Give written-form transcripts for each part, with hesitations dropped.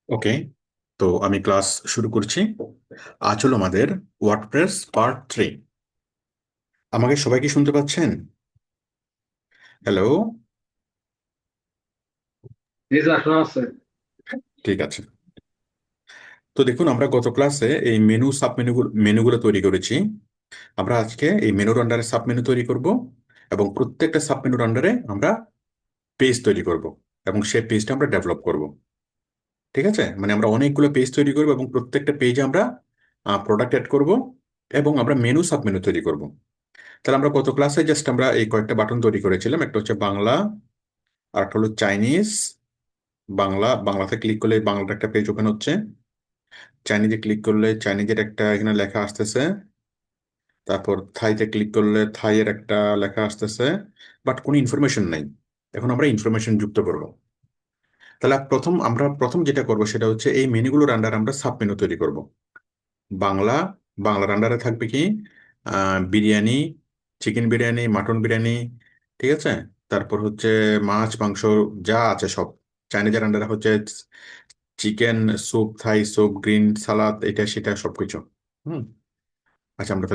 ওকে, তো আমি ক্লাস শুরু করছি। আজ হলো আমাদের ওয়ার্ডপ্রেস পার্ট 3। আমাকে সবাই কি শুনতে পাচ্ছেন? হ্যালো। জি স্যার, শোনা যাচ্ছে। ঠিক আছে। তো দেখুন, আমরা গত ক্লাসে এই মেনু সাব মেনুগুলো তৈরি করেছি। আমরা আজকে এই মেনুর আন্ডারে সাব মেনু তৈরি করব, এবং প্রত্যেকটা সাব মেনুর আন্ডারে আমরা পেজ তৈরি করব, এবং সেই পেজটা আমরা ডেভেলপ করব। ঠিক আছে, মানে আমরা অনেকগুলো পেজ তৈরি করব এবং প্রত্যেকটা পেজে আমরা প্রোডাক্ট অ্যাড করব, এবং আমরা মেনু সাব মেনু তৈরি করব। তাহলে আমরা গত ক্লাসে জাস্ট আমরা এই কয়েকটা বাটন তৈরি করেছিলাম। একটা হচ্ছে বাংলা, আর একটা হলো চাইনিজ। বাংলাতে ক্লিক করলে বাংলার একটা পেজ ওপেন হচ্ছে। চাইনিজে ক্লিক করলে চাইনিজের একটা এখানে লেখা আসতেছে। তারপর থাইতে ক্লিক করলে থাইয়ের একটা লেখা আসতেছে, বাট কোনো ইনফরমেশন নাই। এখন আমরা ইনফরমেশন যুক্ত করব। তাহলে আমরা প্রথম যেটা করব সেটা হচ্ছে এই মেনুগুলোর আন্ডার আমরা সাব মেনু তৈরি করব। বাংলা, বাংলার আন্ডারে থাকবে কি? Biryani, chicken biryani, mutton biryani. ঠিক আছে। তারপর হচ্ছে মাছ মাংস যা আছে সব। চাইনিজের আন্ডারে হচ্ছে chicken soup, Thai soup, green সালাদ, এটা সেটা সবকিছু। হুম। আচ্ছা, আমরা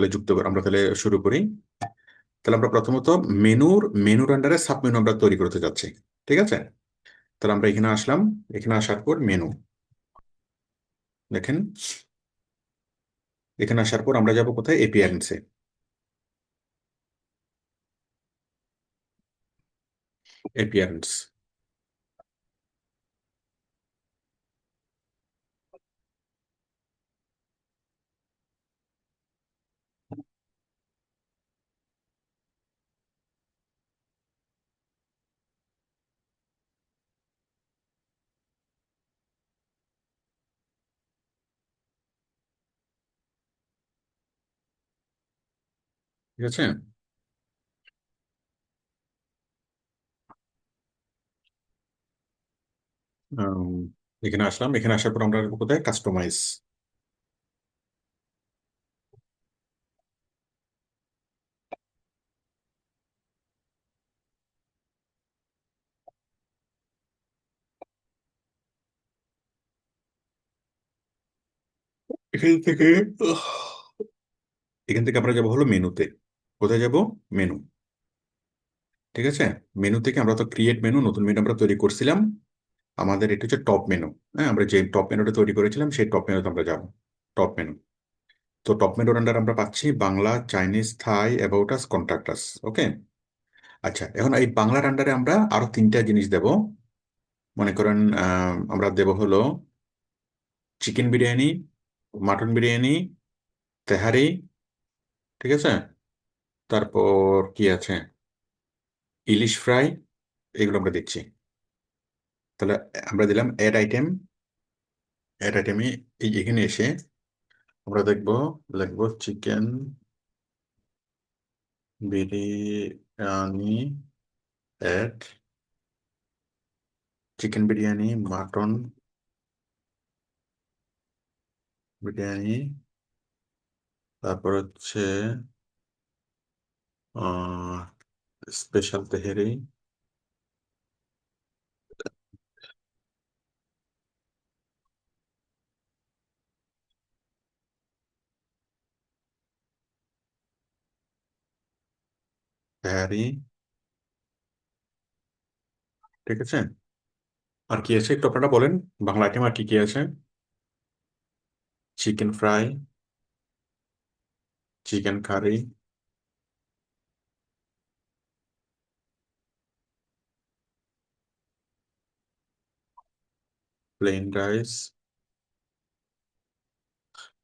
তাহলে শুরু করি। তাহলে আমরা প্রথমত মেনুর আন্ডারে সাব মেনু আমরা তৈরি করতে যাচ্ছি। ঠিক আছে। তাহলে আমরা এখানে আসলাম। এখানে আসার পর মেনু দেখেন। এখানে আসার পর আমরা যাব কোথায়? এপিআরএন্সে। এপিআরএন্স। ঠিক আছে। আম, এখানে আসলাম। এখানে আসার পর আমরা কোথায়? কাস্টমাইজ। এখান থেকে আহ, এখান থেকে আমরা যাবো হলো মেনুতে। কোথায় যাব? মেনু। ঠিক আছে। মেনু থেকে আমরা তো ক্রিয়েট মেনু, নতুন মেনু আমরা তৈরি করছিলাম। আমাদের এটা হচ্ছে টপ মেনু। হ্যাঁ, আমরা যে টপ মেনুটা তৈরি করেছিলাম সেই টপ মেনুতে আমরা যাব। Top menu. তো টপ মেনুর আন্ডার আমরা পাচ্ছি Bangla, Chinese, Thai, about us, contact us. Okay. আচ্ছা, এখন এই বাংলার আন্ডারে আমরা আরো তিনটা জিনিস দেব। মনে করেন আমরা দেব হলো চিকেন বিরিয়ানি, মাটন বিরিয়ানি, তেহারি। ঠিক আছে। তারপর কি আছে? ইলিশ ফ্রাই। এগুলো আমরা দিচ্ছি। তাহলে আমরা দিলাম অ্যাড আইটেম। অ্যাড আইটেমে এই এখানে এসে আমরা লিখবো chicken biryani, add chicken biryani, mutton biryani, তারপর হচ্ছে স্পেশাল তেহেরি। তেহারি। ঠিক আছে। আর কি আছে একটু আপনারা বলেন। বাংলা আইটেম আর কি কি আছে? Chicken fry, chicken curry, plain rice.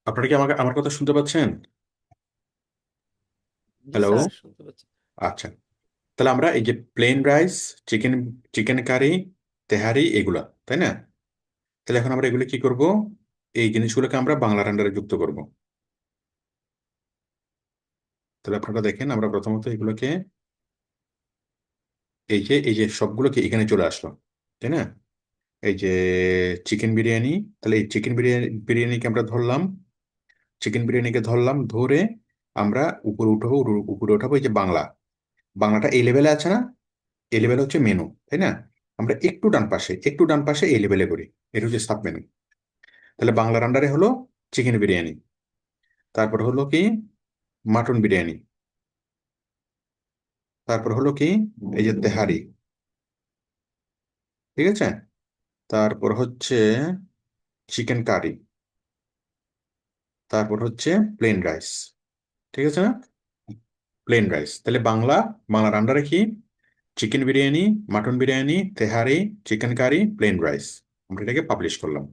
আপনারা কি আমার কথা শুনতে পাচ্ছেন? জি হ্যালো। স্যার, শুনতে পাচ্ছি। আচ্ছা, তাহলে আমরা এই যে plain rice, chicken chicken curry, tehari, এগুলা, তাই না? তাহলে এখন আমরা এগুলো কি করব? এই জিনিসগুলোকে আমরা বাংলার আন্ডারে যুক্ত করব। তাহলে আপনারা দেখেন, আমরা প্রথমত এগুলোকে এই যে সবগুলোকে এখানে চলে আসলো, তাই না? এই যে চিকেন বিরিয়ানি। তাহলে এই চিকেন বিরিয়ানিকে আমরা ধরলাম। চিকেন বিরিয়ানিকে ধরলাম, ধরে আমরা উপরে উঠাবো এই যে বাংলা। বাংলাটা এই লেভেলে আছে না? এই লেভেল হচ্ছে মেনু, তাই না? আমরা একটু ডান পাশে এই লেভেলে করি। এটা হচ্ছে সাব মেনু। তাহলে বাংলার আন্ডারে হলো চিকেন বিরিয়ানি, তারপর হলো কি মাটন বিরিয়ানি, তারপর হলো কি এই যে তেহারি, ঠিক আছে, তারপর হচ্ছে চিকেন কারি, তারপর হচ্ছে প্লেন রাইস, ঠিক আছে না? Plain rice. তাহলে বাংলার আন্ডারে কি chicken biryani, mutton biryani, tehari, chicken curry, plain rice. আমরা এটাকে পাবলিশ করলাম।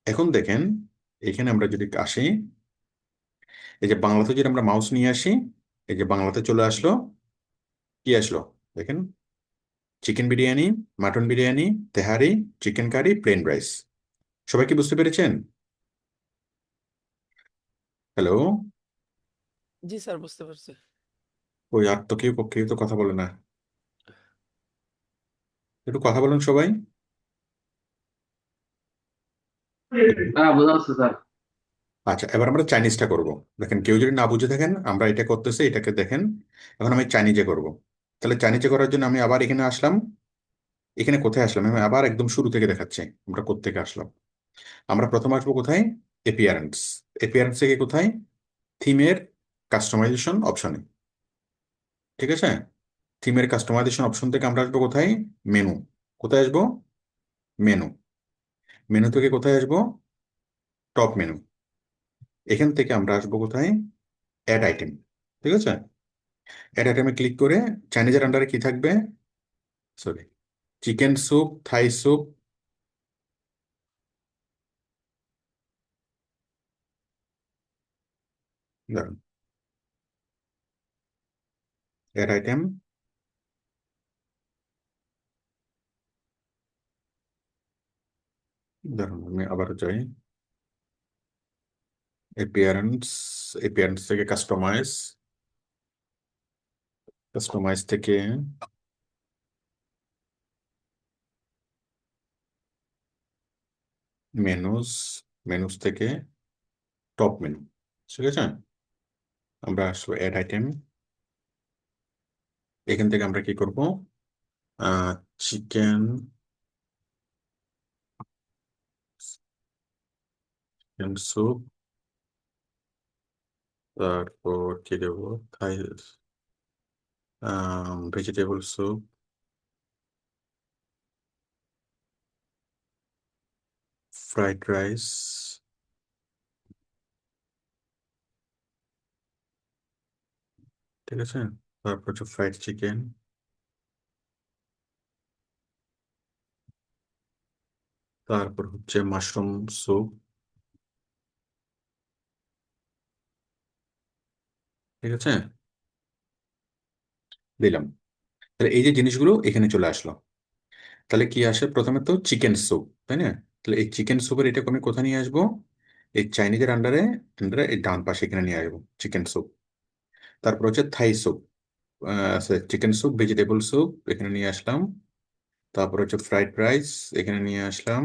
এখন দেখেন, এখানে আমরা যদি আসি, এই যে বাংলাতে যদি আমরা মাউস নিয়ে আসি, এই যে বাংলাতে চলে আসলো, কি আসলো দেখেন, chicken biryani, mutton biryani, tehari, chicken curry, plain rice. সবাই কি বুঝতে পেরেছেন? হ্যালো? জি স্যার, বুঝতে পারছি। ওই আর তো কেউ তো কথা বলে না, একটু কথা বলুন সবাই। হ্যাঁ, বোঝা যাচ্ছে স্যার। আচ্ছা, এবার আমরা চাইনিজটা করব। দেখেন, কেউ যদি না বুঝে থাকেন, আমরা এটা করতেছি, এটাকে দেখেন। এখন আমি চাইনিজে করব। তাহলে চাইনিজে করার জন্য আমি আবার এখানে আসলাম। এখানে কোথায় আসলাম? আমি আবার একদম শুরু থেকে দেখাচ্ছি আমরা কোত্থেকে আসলাম। আমরা প্রথম আসবো কোথায়? এপিয়ারেন্স। এপিয়ারেন্স থেকে কোথায়? থিমের কাস্টমাইজেশন অপশনে, ঠিক আছে। থিমের কাস্টমাইজেশন অপশন থেকে আমরা আসবো কোথায়? মেনু। কোথায় আসবো? মেনু। মেনু থেকে কোথায় আসবো? Top menu. এখান থেকে আমরা আসবো কোথায়? অ্যাড আইটেম, ঠিক আছে। অ্যাড আইটেমে ক্লিক করে চাইনিজের আন্ডারে কি থাকবে? Sorry, chicken soup, Thai soup, ধরুন অ্যাড আইটেম, ধরুন আমি আবার যাই এপিয়ারেন্স। এপিয়ারেন্স থেকে কাস্টমাইজ, কাস্টমাইজ থেকে মেনুস, মেনুস থেকে টপ মেনু, ঠিক আছে। আমরা আসবো অ্যাড আইটেম। এখান থেকে আমরা কি করব? চিকেন, চিকেন স্যুপ, তারপর কি দেবো, থাই, ভেজিটেবল স্যুপ, ফ্রাইড রাইস, ঠিক আছে, তারপর হচ্ছে ফ্রাইড চিকেন, তারপর হচ্ছে মাশরুম স্যুপ, ঠিক আছে, দিলাম। তাহলে এই যে জিনিসগুলো এখানে চলে আসলো। তাহলে কি আসে? প্রথমে তো চিকেন স্যুপ, তাই না? তাহলে এই চিকেন স্যুপের এটা আমি কোথায় নিয়ে আসবো? এই চাইনিজের আন্ডারে, আন্ডারে এই ডান পাশে এখানে নিয়ে আসবো চিকেন স্যুপ। তারপর হচ্ছে Thai soup, chicken soup, vegetable soup এখানে নিয়ে আসলাম। তারপর হচ্ছে ফ্রাইড রাইস এখানে নিয়ে আসলাম।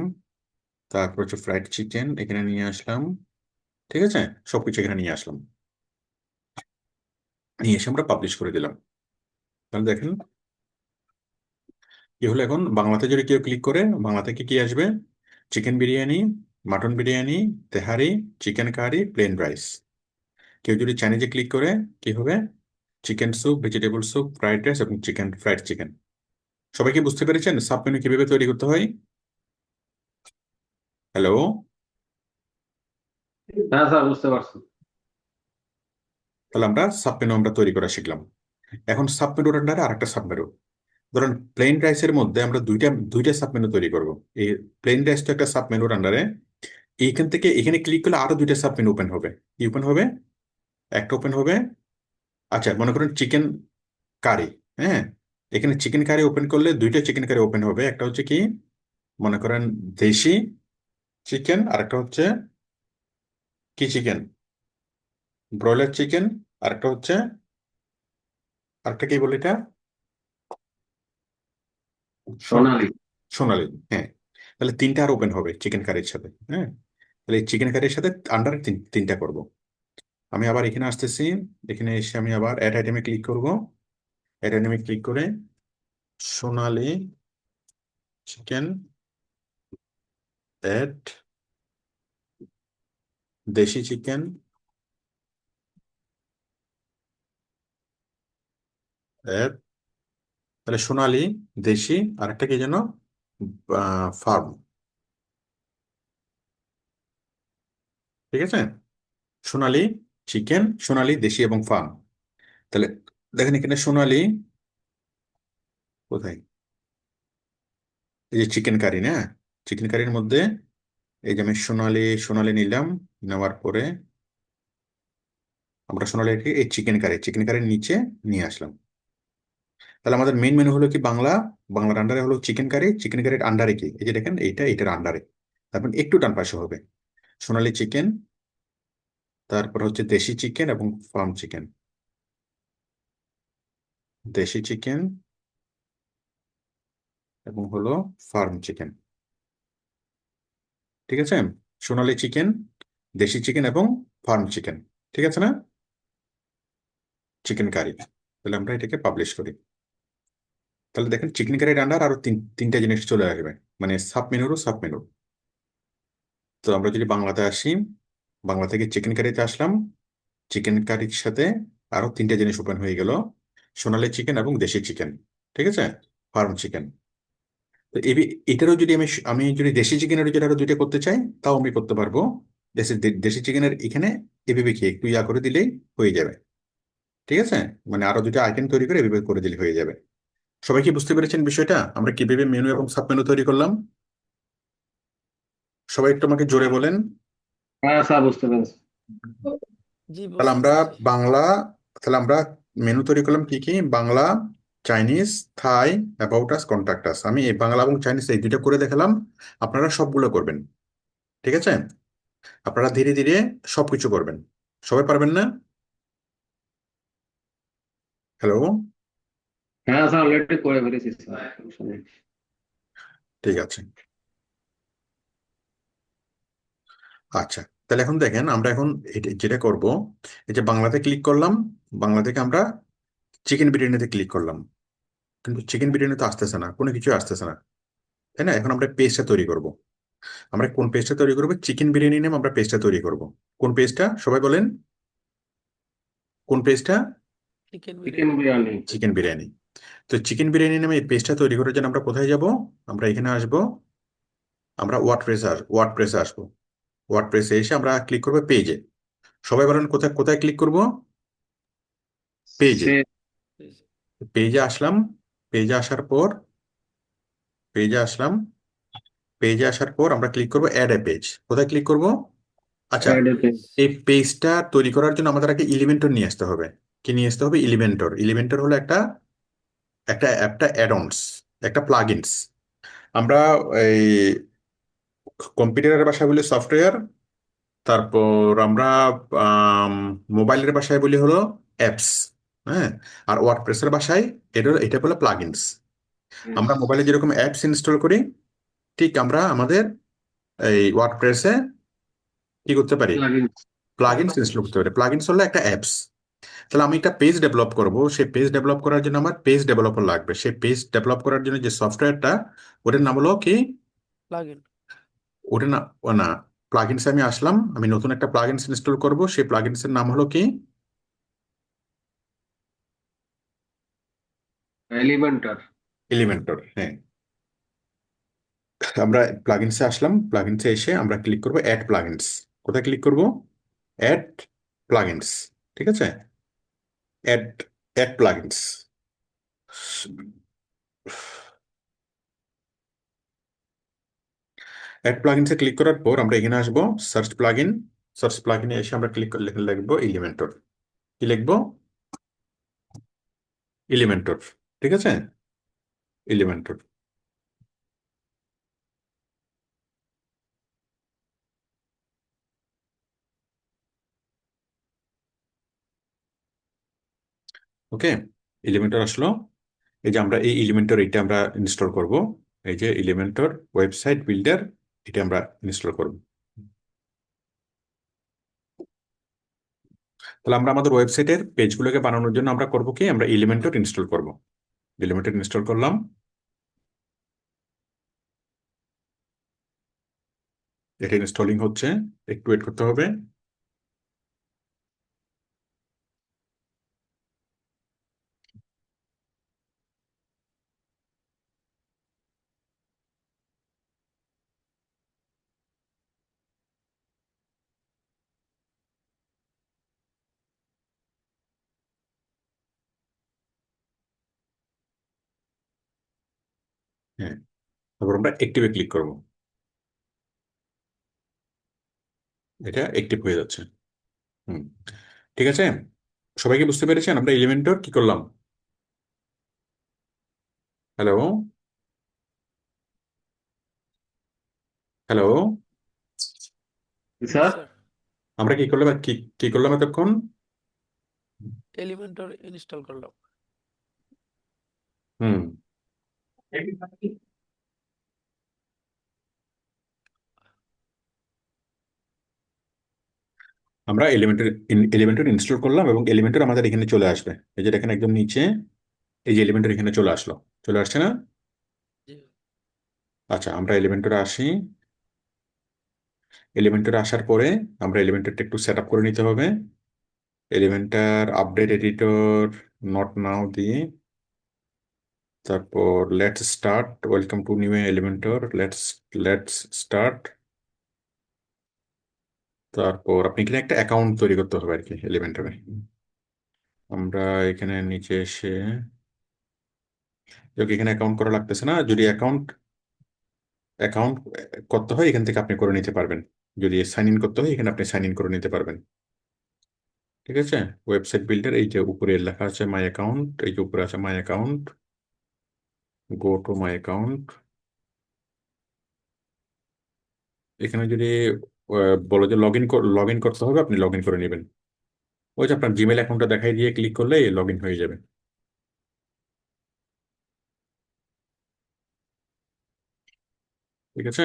তারপর হচ্ছে ফ্রাইড চিকেন এখানে নিয়ে আসলাম, ঠিক আছে। সবকিছু এখানে নিয়ে আসলাম, নিয়ে এসে আমরা পাবলিশ করে দিলাম। তাহলে দেখেন কি হলো। এখন বাংলাতে যদি কেউ ক্লিক করে, বাংলা থেকে কি আসবে? Chicken biryani, mutton biryani, tehari, chicken curry, plain rice. কেউ যদি চাইনিজে ক্লিক করে, কি হবে? Chicken soup, vegetable soup, fried rice এবং চিকেন, ফ্রাইড চিকেন। সবাই কি বুঝতে পেরেছেন সাব মেনু কিভাবে তৈরি করতে হয়? হ্যালো? হ্যাঁ স্যার, বুঝতে পারছি। তাহলে আমরা সাব মেনু আমরা তৈরি করা শিখলাম। এখন সাব মেনুর আন্ডারে আরেকটা সাব মেনু। ধরুন প্লেন রাইসের মধ্যে আমরা দুইটা দুইটা সাব মেনু তৈরি করব। এই প্লেন রাইস তো একটা সাব মেনুর আন্ডারে, এইখান থেকে এখানে ক্লিক করলে আরো দুইটা সাব মেনু ওপেন হবে। কি ওপেন হবে? একটা ওপেন হবে, আচ্ছা মনে করেন চিকেন কারি, হ্যাঁ। এখানে চিকেন কারি ওপেন করলে দুইটা চিকেন কারি ওপেন হবে। একটা হচ্ছে কি, মনে করেন দেশি চিকেন, আর একটা হচ্ছে কি চিকেন, ব্রয়লার চিকেন, আরেকটা হচ্ছে, আরেকটা কি বলে এটা, সোনালি। সোনালি, হ্যাঁ। তাহলে তিনটা আর ওপেন হবে চিকেন কারির সাথে, হ্যাঁ। তাহলে এই চিকেন কারির সাথে আন্ডার তিনটা করব। আমি আবার এখানে আসতেছি। এখানে এসে আমি আবার অ্যাড আইটেমে ক্লিক করব। অ্যাড আইটেমে ক্লিক করে সোনালি চিকেন অ্যাড দেশি চিকেন, এর তাহলে সোনালী, দেশি, আর একটা কি যেন, ফার্ম। ঠিক আছে, সোনালী চিকেন, সোনালী দেশি এবং ফার্ম। তাহলে দেখেন এখানে সোনালী কোথায়, এই যে চিকেন কারি না, চিকেন কারির মধ্যে এই যে আমি সোনালী সোনালী নিলাম, নেওয়ার পরে আমরা সোনালীকে এই চিকেন কারির নিচে নিয়ে আসলাম। তাহলে আমাদের মেইন মেনু হলো কি বাংলা, বাংলার আন্ডারে হলো চিকেন কারি, চিকেন কারির আন্ডারে কি, এই যে দেখেন এইটা, এটার আন্ডারে, তারপর একটু ডান পাশে হবে সোনালী চিকেন, তারপর হচ্ছে দেশি চিকেন এবং ফার্ম চিকেন, দেশি চিকেন এবং হলো ফার্ম চিকেন। ঠিক আছে, সোনালী চিকেন, দেশি চিকেন এবং ফার্ম চিকেন। ঠিক আছে না, চিকেন কারি। তাহলে আমরা এটাকে পাবলিশ করি। তাহলে দেখেন চিকেন কারির আন্ডার আরো তিনটা জিনিস চলে আসবে, মানে সাব মেনুরও সাব মেনু। তো আমরা যদি বাংলাতে আসি, বাংলা থেকে চিকেন কারিতে আসলাম, চিকেন কারির সাথে আরো তিনটা জিনিস ওপেন হয়ে গেল, সোনালী চিকেন এবং দেশি চিকেন। ঠিক আছে, ফার্ম চিকেন। তো এটারও যদি আমি আমি যদি দেশি চিকেনের যদি আরো দুইটা করতে চাই, তাও আমি করতে পারবো। দেশি চিকেনের এখানে এভাবে কি একটু ইয়া করে দিলেই হয়ে যাবে। ঠিক আছে, মানে আরো দুইটা আইটেম তৈরি করে এভাবে করে দিলে হয়ে যাবে। সবাই কি বুঝতে পেরেছেন বিষয়টা, আমরা কিভাবে মেনু এবং সাব মেনু তৈরি করলাম? সবাই একটু আমাকে জোরে বলেন। হ্যাঁ স্যার বুঝতে পেরেছি। জি, তাহলে বুঝতে আমরা পারছি। বাংলা, তাহলে আমরা মেনু তৈরি করলাম কি কি, Bangla, Chinese, Thai, about us, contact আস। আমি এই বাংলা এবং চাইনিজ এই দুইটা করে দেখালাম, আপনারা সবগুলো করবেন। ঠিক আছে, আপনারা ধীরে ধীরে সবকিছু করবেন। সবাই পারবেন না? হ্যালো, হ্যাঁ স্যার অলরেডি করে ফেলেছি স্যার, সমস্যা নেই। ঠিক আছে। আচ্ছা, তাহলে এখন দেখেন আমরা এখন যেটা করব, এই যে বাংলাতে ক্লিক করলাম, বাংলা থেকে আমরা চিকেন বিরিয়ানিতে ক্লিক করলাম, কিন্তু চিকেন বিরিয়ানি তো আসতেছে না, কোনো কিছু আসতেছে না, তাই না? এখন আমরা পেজটা তৈরি করব। আমরা কোন পেজটা তৈরি করবো, চিকেন বিরিয়ানি নামে আমরা পেজটা তৈরি করব। কোন পেজটা সবাই বলেন, কোন পেজটা? Chicken chicken biryani. Biryani. Chicken biryani. তো চিকেন বিরিয়ানি নামে এই পেজটা তৈরি করার জন্য আমরা কোথায় যাব? আমরা এখানে আসব, আমরা ওয়ার্ড প্রেসে আসবো। ওয়ার্ড প্রেসে এসে আমরা ক্লিক করবো পেজে। সবাই বলেন কোথায় কোথায় ক্লিক করব? পেজে। সে পেজে আসলাম, পেজে আসার পর, পেজে আসলাম, পেজে আসার পর আমরা ক্লিক করব অ্যাড এ পেজ। কোথায় ক্লিক করব? আচ্ছা, অ্যাড এডেতে। পেজ। এই পেজটা তৈরি করার জন্য আমাদের আগে এলিমেন্টর নিয়ে আসতে হবে। কি নিয়ে আসতে হবে? এলিমেন্টর। এলিমেন্টর হলো একটা একটা একটা অ্যাডঅনস, একটা প্লাগইনস। আমরা এই কম্পিউটারের ভাষায় বলি সফটওয়্যার, তারপর আমরা মোবাইলের ভাষায় বলি হলো অ্যাপস। হ্যাঁ, আর ওয়ার্ডপ্রেসের ভাষায় এটা বলে প্লাগইনস। আমরা মোবাইলে যেরকম অ্যাপস ইনস্টল করি, ঠিক আমরা আমাদের এই ওয়ার্ডপ্রেসে কি করতে পারি, প্লাগইন। প্লাগইনস ইনস্টল করতে পারি। প্লাগইনস হলো একটা অ্যাপস। তাহলে আমি একটা পেজ ডেভেলপ করব, সেই পেজ ডেভেলপ করার জন্য আমার পেজ ডেভেলপার লাগবে। সেই পেজ ডেভেলপ করার জন্য যে সফটওয়্যারটা, ওটার নাম হলো কি, প্লাগইন। ওটা না, ও না, প্লাগইনসে আমি আসলাম, আমি নতুন একটা প্লাগইনস ইনস্টল করব, সেই প্লাগইনসের নাম হলো কি, এলিমেন্টর। এলিমেন্টর। হ্যাঁ, আমরা প্লাগইনসে আসলাম, প্লাগইনসে এসে আমরা ক্লিক করব অ্যাড প্লাগইনস। কোথায় ক্লিক করব? Add plugins. ঠিক আছে, অ্যাড অ্যাড প্লাগইনস। অ্যাড প্লাগইনসে ক্লিক করার পর আমরা এখানে আসবো সার্চ প্লাগইন। সার্চ প্লাগইনে এসে আমরা ক্লিক করে লিখবো এলিমেন্টর। কি লিখবো? এলিমেন্টর। ঠিক আছে, এলিমেন্টর। ওকে, এলিমেন্টর আসলো। এই যে আমরা এই এলিমেন্টর, এটা আমরা ইনস্টল করব। এই যে এলিমেন্টর ওয়েবসাইট বিল্ডার, এটা আমরা ইনস্টল করব। তাহলে আমরা আমাদের ওয়েবসাইটের পেজগুলোকে বানানোর জন্য আমরা করব কি, আমরা এলিমেন্টর ইনস্টল করব। এলিমেন্টর ইনস্টল করলাম, এটা ইনস্টলিং হচ্ছে, একটু ওয়েট করতে হবে। হ্যাঁ, তারপর আমরা অ্যাক্টিভে ক্লিক করব। এটা অ্যাক্টিভ হয়ে যাচ্ছে। হুম, ঠিক আছে। সবাইকে বুঝতে পেরেছেন আমরা এলিমেন্টর কি করলাম? Hello, hello. জি জি স্যার। স্যার, আমরা কি করলাম, কি কি করলাম এতক্ষণ? এলিমেন্টর ইনস্টল করলাম। হুম, আমরা এলিমেন্টর ইনস্টল করলাম এবং এলিমেন্টর আমাদের এখানে চলে আসবে। এই যে এখানে একদম নিচে এই যে এলিমেন্টর এখানে চলে আসলো, চলে আসছে না? জি আচ্ছা, আমরা এলিমেন্টরে আসি। এলিমেন্টরে আসার পরে আমরা এলিমেন্টরটা একটু সেট আপ করে নিতে হবে। Elementor update editor not now দিয়ে, তারপর let's start, welcome to new Elementor, let's start. তারপর আপনি এখানে একটা অ্যাকাউন্ট তৈরি করতে হবে আর কি এলিমেন্টরে। আমরা এখানে নিচে এসে, এখানে অ্যাকাউন্ট করা লাগতেছে না। যদি অ্যাকাউন্ট অ্যাকাউন্ট করতে হয় এখান থেকে আপনি করে নিতে পারবেন। যদি সাইন ইন করতে হয় এখানে আপনি সাইন ইন করে নিতে পারবেন। ঠিক আছে। ওয়েবসাইট বিল্ডার, এই যে উপরে লেখা আছে মাই অ্যাকাউন্ট, এই যে উপরে আছে my account, go to my account. এখানে যদি বলো যে লগ ইন করতে হবে, আপনি লগ ইন করে নেবেন। ওই যে আপনার জিমেল অ্যাকাউন্টটা দেখাই দিয়ে ক্লিক করলে লগ ইন হয়ে যাবে। ঠিক আছে।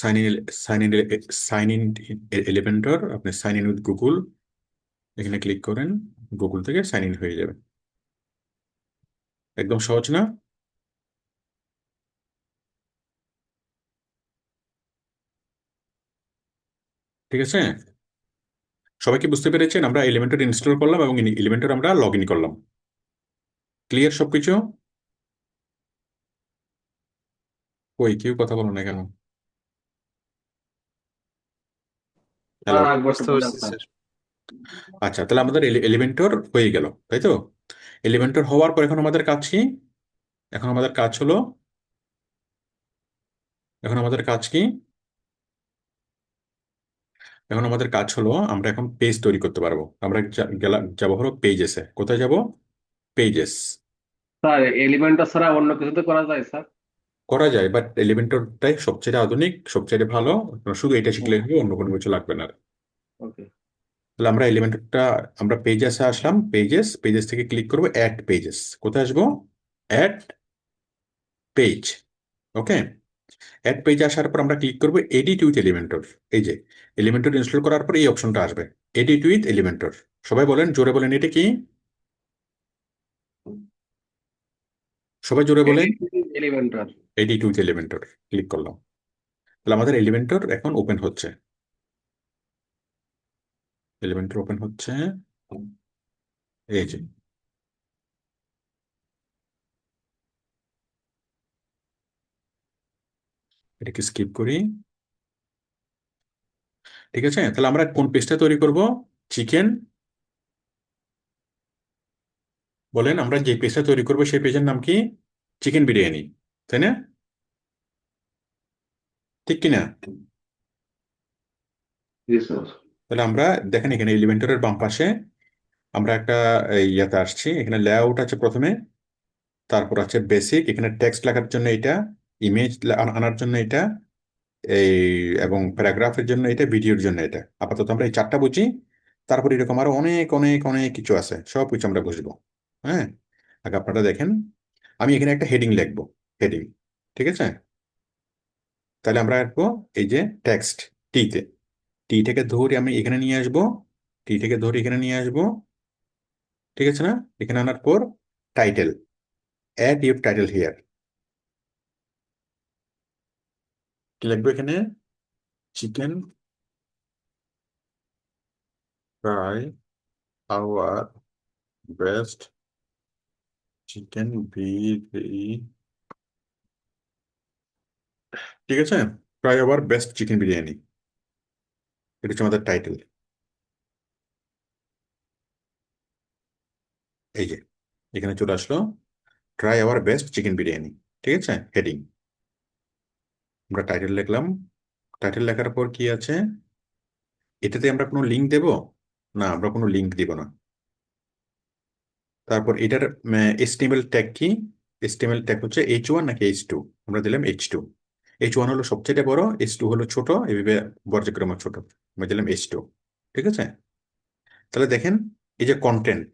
Sign in, sign in, sign in Elementor, আপনি সাইন ইন উইথ গুগল এখানে ক্লিক করেন, গুগল থেকে সাইন ইন হয়ে যাবে। একদম সহজ না? ঠিক আছে। সবাইকে বুঝতে পেরেছেন আমরা এলিমেন্টর ইনস্টল করলাম এবং এলিমেন্টর আমরা লগ ইন করলাম। ক্লিয়ার সবকিছু? ওই কেউ কথা বলো না কেন? হ্যালো। স্যার একবার একটু বুঝতে বলেন পারছি স্যার। স্যার। আচ্ছা, তাহলে আমাদের এলিমেন্টর হয়ে গেল, তাই তো? এলিমেন্টর হওয়ার পর এখন আমাদের কাজ কি? এখন আমাদের কাজ হলো, এখন আমাদের কাজ কি? এখন আমাদের কাজ হলো আমরা এখন পেজ তৈরি করতে পারবো। আমরা যাবো হলো পেজেসে। কোথায় যাব? পেজেস। স্যার এলিমেন্টটা ছাড়া অন্য কিছুতে করা যায় স্যার? করা যায়, বাট এলিমেন্টরটাই সবচেয়ে আধুনিক, সবচেয়ে ভালো। আপনার শুধু এটা শিখলে হবে, অন্য কোনো কিছু লাগবে না। ওকে। তাহলে আমরা এলিমেন্টরটা, আমরা পেজেসে আসলাম, পেজেস, পেজেস থেকে ক্লিক করবো অ্যাড পেজেস। কোথায় আসবো? Add page. ওকে। অ্যাড পেজে আসার পর আমরা ক্লিক করবো এডিট উইথ এলিমেন্টর। এই যে এলিমেন্টর ইনস্টল করার পর এই অপশনটা আসবে, এডিট উইথ এলিমেন্টর। সবাই বলেন, জোরে বলেন, এটা কি? সবাই জোরে বলেন। Elementor. Edit with Elementor click করলাম। তাহলে আমাদের এলিমেন্টর এখন ওপেন হচ্ছে। এলিমেন্টর ওপেন হচ্ছে। এই যে, এটাকে স্কিপ করি। ঠিক আছে। তাহলে আমরা কোন পেজটা তৈরি করব? চিকেন, বলেন, আমরা যে পেজটা তৈরি করব সেই পেজের নাম কি? চিকেন বিরিয়ানি, তাই না? ঠিক কিনা? জি স্যার। তাহলে আমরা দেখেন এখানে এলিমেন্টরের বাম পাশে আমরা একটা ইয়াতে আসছি। এখানে লেআউট আছে প্রথমে, তারপর আছে বেসিক, এখানে টেক্সট লেখার জন্য এটা, ইমেজ আনার জন্য এটা, এই এবং প্যারাগ্রাফের জন্য এটা, ভিডিওর জন্য এটা। আপাতত আমরা এই চারটা বুঝি। তারপর এরকম আরো অনেক অনেক অনেক কিছু আছে, সব কিছু আমরা বুঝবো। হ্যাঁ, আগে আপনারা দেখেন, আমি এখানে একটা হেডিং লিখবো। হেডিং, ঠিক আছে। তাহলে আমরা রাখবো এই যে টেক্সট, টিতে, টি থেকে ধরে আমি এখানে নিয়ে আসবো, টি থেকে ধরে এখানে নিয়ে আসবো। ঠিক আছে না? এখানে আনার পর title, add your title here. কি লিখবো এখানে? Chicken fry, our best chicken biryani. ঠিক আছে, fry our best chicken biryani, এটা হচ্ছে আমাদের টাইটেল। এই যে এখানে চলে আসলো try our best chicken biryani. ঠিক আছে, হেডিং। আমরা টাইটেল লিখলাম। টাইটেল লেখার পর কি আছে, এটাতে আমরা কোনো লিঙ্ক দেব না, আমরা কোনো লিঙ্ক দিব না। তারপর এটার এসটিএমএল ট্যাগ কি? এসটিএমএল ট্যাগ হচ্ছে H1 নাকি H2? আমরা দিলাম H2। H1 হলো সবচেয়ে বড়, H2 হলো ছোট, এভাবে পর্যায়ক্রমে ছোট। আমরা দিলাম H2। ঠিক আছে, তাহলে দেখেন এই যে কন্টেন্ট,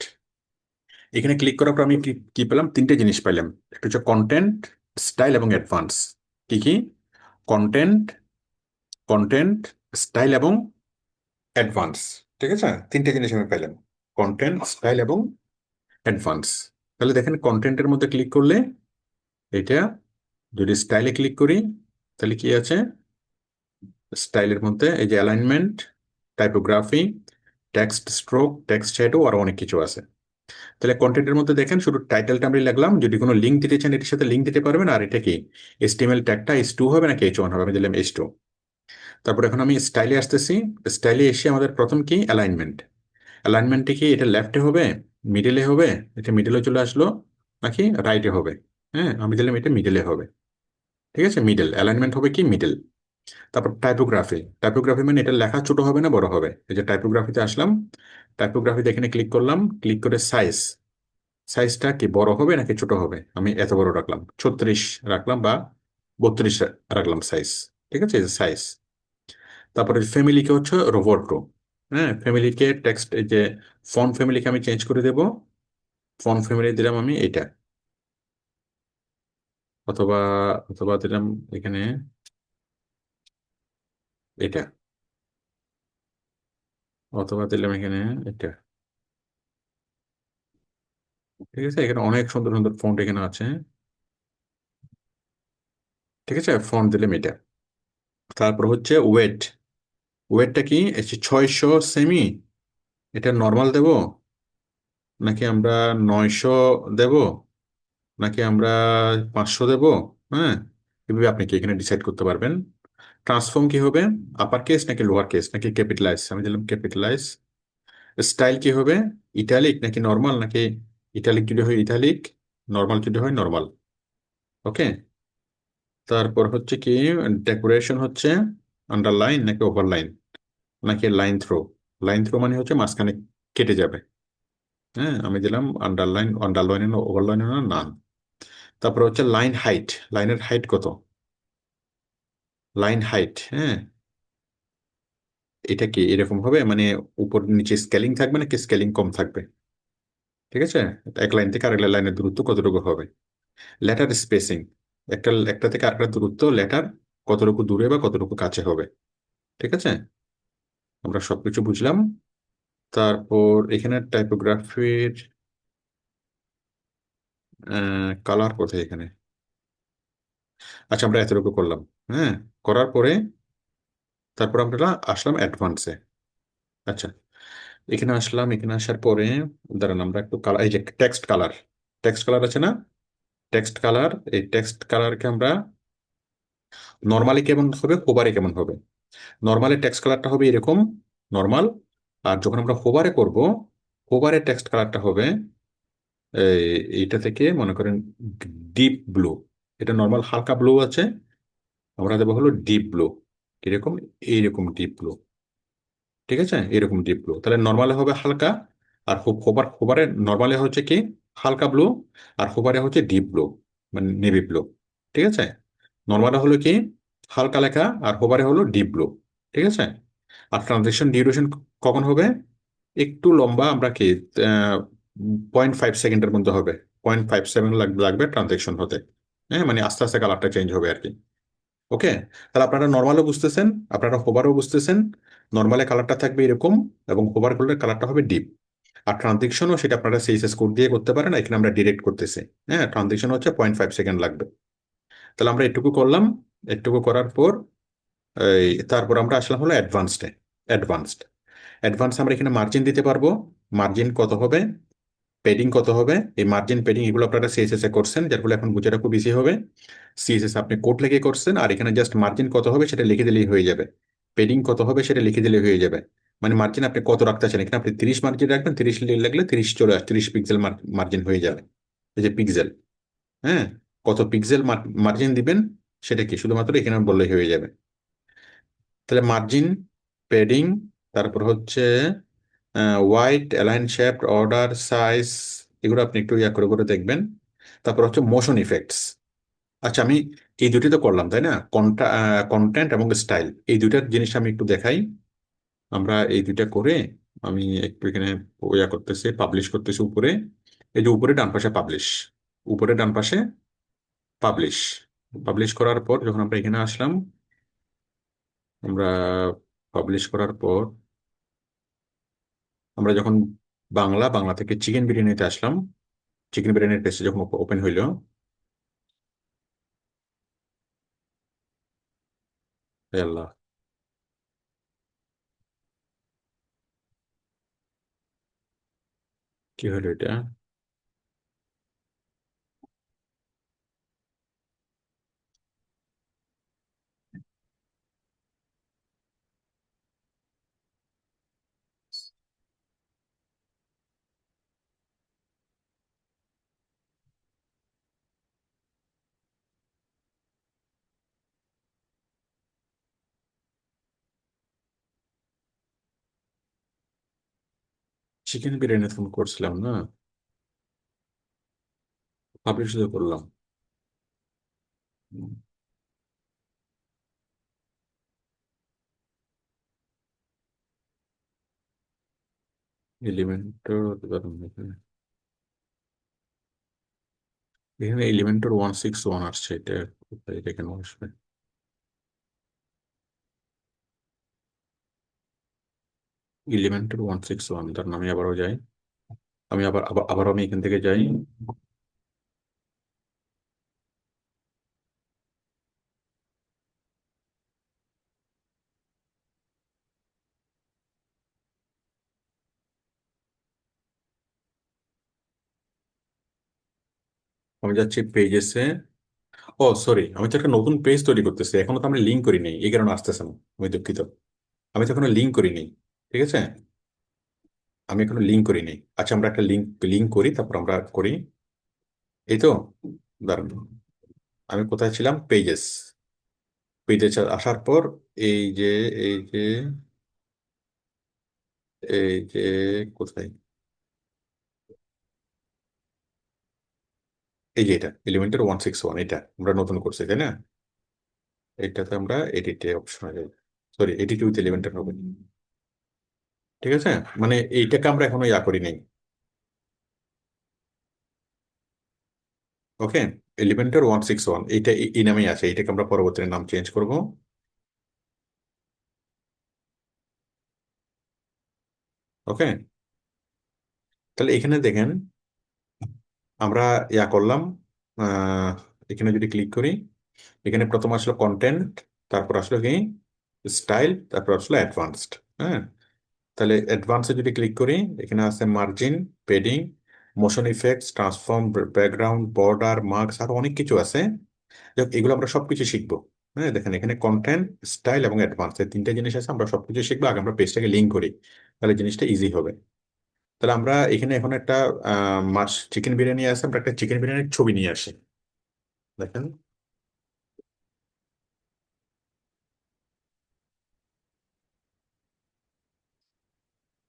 এখানে ক্লিক করার পর আমি কি কি পেলাম? তিনটে জিনিস পেলাম। একটা হচ্ছে কন্টেন্ট, স্টাইল এবং অ্যাডভান্স। কি কি? কন্টেন্ট, কন্টেন্ট, স্টাইল এবং অ্যাডভান্স। ঠিক আছে, তিনটে জিনিস আমি পেলাম, কন্টেন্ট, স্টাইল এবং অ্যাডভান্স। তাহলে দেখেন কন্টেন্টের মধ্যে ক্লিক করলে এটা, যদি স্টাইলে ক্লিক করি তাহলে কি আছে? স্টাইলের মধ্যে এই যে alignment, typography, text stroke, text shadow, আর অনেক কিছু আছে। তাহলে কন্টেন্টের মধ্যে দেখেন শুধু টাইটেলটা আমি লিখলাম, যদি কোনো লিঙ্ক দিতে চান এটির সাথে লিঙ্ক দিতে পারবেন। আর এটা কি HTML ট্যাগটা H2 হবে নাকি H1 হবে? আমি দিলাম H2। তারপর এখন আমি স্টাইলে আসতেছি। স্টাইলে এসে আমাদের প্রথম কি অ্যালাইনমেন্ট। অ্যালাইনমেন্টে কি এটা লেফটে হবে, মিডলে হবে? এটা মিডলে চলে আসলো নাকি রাইটে হবে? হ্যাঁ, আমি দিলাম এটা মিডলে হবে। ঠিক আছে, মিডল অ্যালাইনমেন্ট হবে কি মিডল। তারপর টাইপোগ্রাফি। টাইপোগ্রাফি মানে এটা লেখা ছোট হবে না বড় হবে? এই যে টাইপোগ্রাফিতে আসলাম, টাইপোগ্রাফিতে এখানে ক্লিক করলাম, ক্লিক করে সাইজ, সাইজটা কি বড় হবে নাকি ছোট হবে? আমি এত বড় রাখলাম, 36 রাখলাম বা 32 রাখলাম সাইজ। ঠিক আছে, সাইজ। তারপরে ফ্যামিলিকে হচ্ছে রোবট রো। হ্যাঁ, ফ্যামিলিকে টেক্সট, এই যে ফন্ট ফ্যামিলিকে আমি চেঞ্জ করে দেব। ফন্ট ফ্যামিলি দিলাম আমি এটা, অথবা অথবা দিলাম এখানে এটা, অথবা দিলাম এখানে এটা। ঠিক আছে, এখানে অনেক সুন্দর সুন্দর ফন্ট এখানে আছে। ঠিক আছে, ফন্ট দিলাম এটা। তারপর হচ্ছে ওয়েট। ওয়েটটা কি? 600 সেমি। এটা নর্মাল দেব নাকি আমরা 900 দেব, নাকি আমরা 500 দেব? হ্যাঁ, এভাবে আপনি কি এখানে ডিসাইড করতে পারবেন। ট্রান্সফর্ম কি হবে, আপার কেস নাকি লোয়ার কেস নাকি ক্যাপিটালাইজ? আমি দিলাম ক্যাপিটালাইজ। স্টাইল কি হবে, ইটালিক নাকি নর্মাল, নাকি ইটালিক যদি হয় ইটালিক, নর্মাল যদি হয় নর্মাল। ওকে। তারপর হচ্ছে কি ডেকোরেশন হচ্ছে আন্ডারলাইন নাকি ওভারলাইন, নাকি লাইন থ্রো? লাইন থ্রো মানে হচ্ছে মাঝখানে কেটে যাবে। হ্যাঁ, আমি দিলাম আন্ডারলাইন, আন্ডারলাইন ওভারলাইন না নান। তারপর হচ্ছে লাইন হাইট। লাইনের হাইট কত? লাইন হাইট, হ্যাঁ, এটা কি এরকম হবে মানে উপর নিচে স্কেলিং থাকবে নাকি স্কেলিং কম থাকবে? ঠিক আছে, এক লাইন থেকে আরেক লাইনের দূরত্ব কতটুকু হবে? লেটার স্পেসিং, একটা একটা থেকে আরেকটা দূরত্ব লেটার কতটুকু দূরে বা কতটুকু কাছে হবে। ঠিক আছে, আমরা সবকিছু বুঝলাম। তারপর এখানে টাইপোগ্রাফির কালার কোথায় এখানে? আচ্ছা, আমরা এতটুকু করলাম। হ্যাঁ, করার পরে তারপর আমরা আসলাম অ্যাডভান্সে। আচ্ছা, এখানে আসলাম, এখানে আসার পরে দাঁড়ান আমরা একটু কালার, এই যে টেক্সট কালার, টেক্সট কালার আছে না? টেক্সট কালার, এই টেক্সট কালারকে আমরা নর্মালি কেমন হবে, হোভারে কেমন হবে? নর্মালি টেক্সট কালারটা হবে এরকম, নর্মাল। আর যখন আমরা হোভারে করব, হোভারে টেক্সট কালারটা হবে এইটা থেকে মনে করেন ডিপ ব্লু। এটা নর্মাল হালকা ব্লু আছে, আমরা দেবো হলো ডিপ ব্লু। কিরকম? এইরকম ডিপ ব্লু। ঠিক আছে, এরকম ডিপ ব্লু। তাহলে নর্মালে হবে হালকা, আর হোবারে নর্মালে হচ্ছে কি হালকা ব্লু, আর হোবারে হচ্ছে ডিপ ব্লু, মানে নেভি ব্লু। ঠিক আছে, নর্মালে হলো কি হালকা লেখা, আর হোবারে হলো ডিপ ব্লু। ঠিক আছে, আর ট্রানজেকশন ডিউরেশন কখন হবে? একটু লম্বা, আমরা কি 0.5 সেকেন্ডের মধ্যে হবে। 0.57 লাগবে লাগবে ট্রানজেকশন হতে। হ্যাঁ, মানে আস্তে আস্তে কালারটা চেঞ্জ হবে আর কি। ওকে, তাহলে আপনারা নর্মালও বুঝতেছেন, আপনারা হোভারও বুঝতেছেন। নর্মালে কালারটা থাকবে এরকম, এবং হোভার করলে কালারটা হবে ডিপ। আর ট্রানজেকশনও সেটা আপনারা সিএসএস কোড দিয়ে করতে পারেন, এখানে আমরা ডিরেক্ট করতেছি। হ্যাঁ, ট্রানজেকশন হচ্ছে 0.5 সেকেন্ড লাগবে। তাহলে আমরা এটুকু করলাম। এটুকু করার পর তারপর আমরা আসলাম হলো অ্যাডভান্সডে। অ্যাডভান্সড, অ্যাডভান্স আমরা এখানে মার্জিন দিতে পারবো। মার্জিন কত হবে, পেডিং কত হবে? এই মার্জিন পেডিং এগুলো আপনারা সিএসএস এ করছেন, যার ফলে এখন বোঝাটা খুব ইজি হবে। সিএসএস আপনি কোড লিখে করছেন, আর এখানে জাস্ট মার্জিন কত হবে সেটা লিখে দিলেই হয়ে যাবে। পেডিং কত হবে সেটা লিখে দিলেই হয়ে যাবে। মানে মার্জিন আপনি কত রাখতে চান, এখানে আপনি 30 মার্জিন রাখবেন, 30 লাগলে 30 চলে 30 পিক্সেল মার্জিন হয়ে যাবে। এই যে পিক্সেল, হ্যাঁ, কত পিক্সেল মার্জিন দিবেন সেটা কি শুধুমাত্র এখানে বললেই হয়ে যাবে। তাহলে মার্জিন, প্যাডিং, তারপর হচ্ছে white, align shape, order, size, এগুলো আপনি একটু ইয়া করে করে দেখবেন। তারপর হচ্ছে মোশন ইফেক্টস। আচ্ছা, আমি এই দুটি তো করলাম তাই না, কন্টেন্ট এবং স্টাইল, এই দুইটার জিনিস আমি একটু দেখাই। আমরা এই দুইটা করে আমি একটু এখানে ইয়া করতেছি, পাবলিশ করতেছি উপরে। এই যে উপরে ডান পাশে পাবলিশ, উপরে ডান পাশে পাবলিশ, পাবলিশ করার পর যখন আমরা এখানে আসলাম, আমরা পাবলিশ করার পর আমরা যখন বাংলা থেকে চিকেন বিরিয়ানিতে আসলাম, চিকেন বিরিয়ানির পেজে যখন ওপেন হইলো, হে আল্লাহ, কি হলো এটা? চিকেন বিরিয়ানি ফোন করছিলাম না, পাবলিশ তো করলাম। এলিমেন্টর, এখানে এলিমেন্টর 161 আসছে, এটা কোথায়, এটা কেন আসবে? এলিমেন্টর 161, তার নামে আবারও যাই, আমি আবার আমি এখান থেকে যাই। আমি যাচ্ছি পেজেসে। ও সরি, আমি তো একটা নতুন পেজ তৈরি করতেছি, এখনো তো আমি লিঙ্ক করিনি, এই কারণে আসতেছে না, আমি দুঃখিত। আমি তো এখনো লিঙ্ক করিনি, ঠিক আছে, আমি এখনো লিঙ্ক করিনি। আচ্ছা, আমরা একটা লিঙ্ক লিঙ্ক করি, তারপর আমরা করি। এই তো, দাঁড়ান, আমি কোথায় ছিলাম? পেজেস, পেজেস আসার পর এই যে, এই যে, এই যে, কোথায়, এই যে এটা এলিমেন্টের 161, এটা আমরা নতুন করছি তাই না? এটাতে আমরা এডিটে অপশনে যাই, সরি এডিট উইথ এলিমেন্টের হবে, ঠিক আছে। মানে এইটাকে আমরা এখনো ইয়া করি নাই। ওকে, এলিমেন্টের 161, এইটা এই নামেই আছে, এইটাকে আমরা পরবর্তীতে নাম চেঞ্জ করব। ওকে, তাহলে এখানে দেখেন, আমরা ইয়া করলাম, আহ, এখানে যদি ক্লিক করি, এখানে প্রথম আসলো কন্টেন্ট, তারপর আসলো কি স্টাইল, তারপর আসলো অ্যাডভান্সড। হ্যাঁ, তাহলে অ্যাডভান্সে যদি ক্লিক করি, এখানে আছে margin, padding, motion effects, transform, background, border, marks, আরো অনেক কিছু আছে। যাক, এগুলো আমরা সবকিছু শিখবো। হ্যাঁ, দেখেন এখানে কন্টেন্ট, স্টাইল এবং অ্যাডভান্স, এই তিনটা জিনিস আছে, আমরা সবকিছু শিখবো। আগে আমরা পেজটাকে লিঙ্ক করি, তাহলে জিনিসটা ইজি হবে। তাহলে আমরা এখানে এখন একটা মাছ চিকেন বিরিয়ানি আছে, আমরা একটা চিকেন বিরিয়ানির ছবি নিয়ে আসি। দেখেন,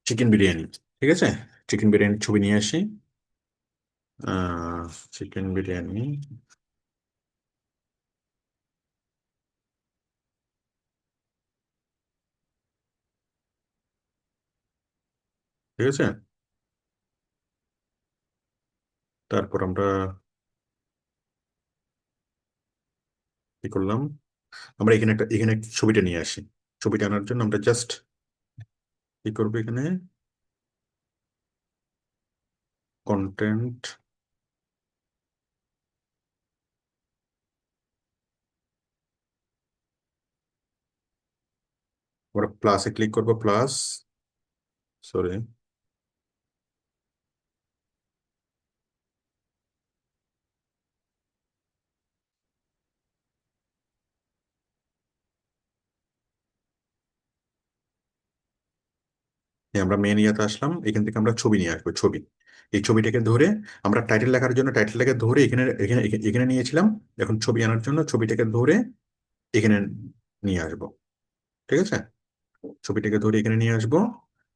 চিকেন বিরিয়ানি, ঠিক আছে, চিকেন বিরিয়ানির ছবি নিয়ে আসি। চিকেন বিরিয়ানি, ঠিক আছে। তারপর আমরা কি করলাম, আমরা এখানে একটা ছবিটা নিয়ে আসি। ছবিটা আনার জন্য আমরা জাস্ট কি করবো, এখানে কন্টেন্ট, আমরা প্লাসে ক্লিক করবো, প্লাস, সরি, আমরা মেন ইয়াতে আসলাম, এখান থেকে আমরা ছবি নিয়ে আসবো, ছবি। এই ছবিটাকে ধরে আমরা টাইটেল লেখার জন্য টাইটেলটাকে ধরে এখানে এখানে এখানে নিয়েছিলাম। এখন ছবি আনার জন্য ছবিটাকে ধরে এখানে নিয়ে আসবো। ঠিক আছে, ছবিটাকে ধরে এখানে নিয়ে আসবো।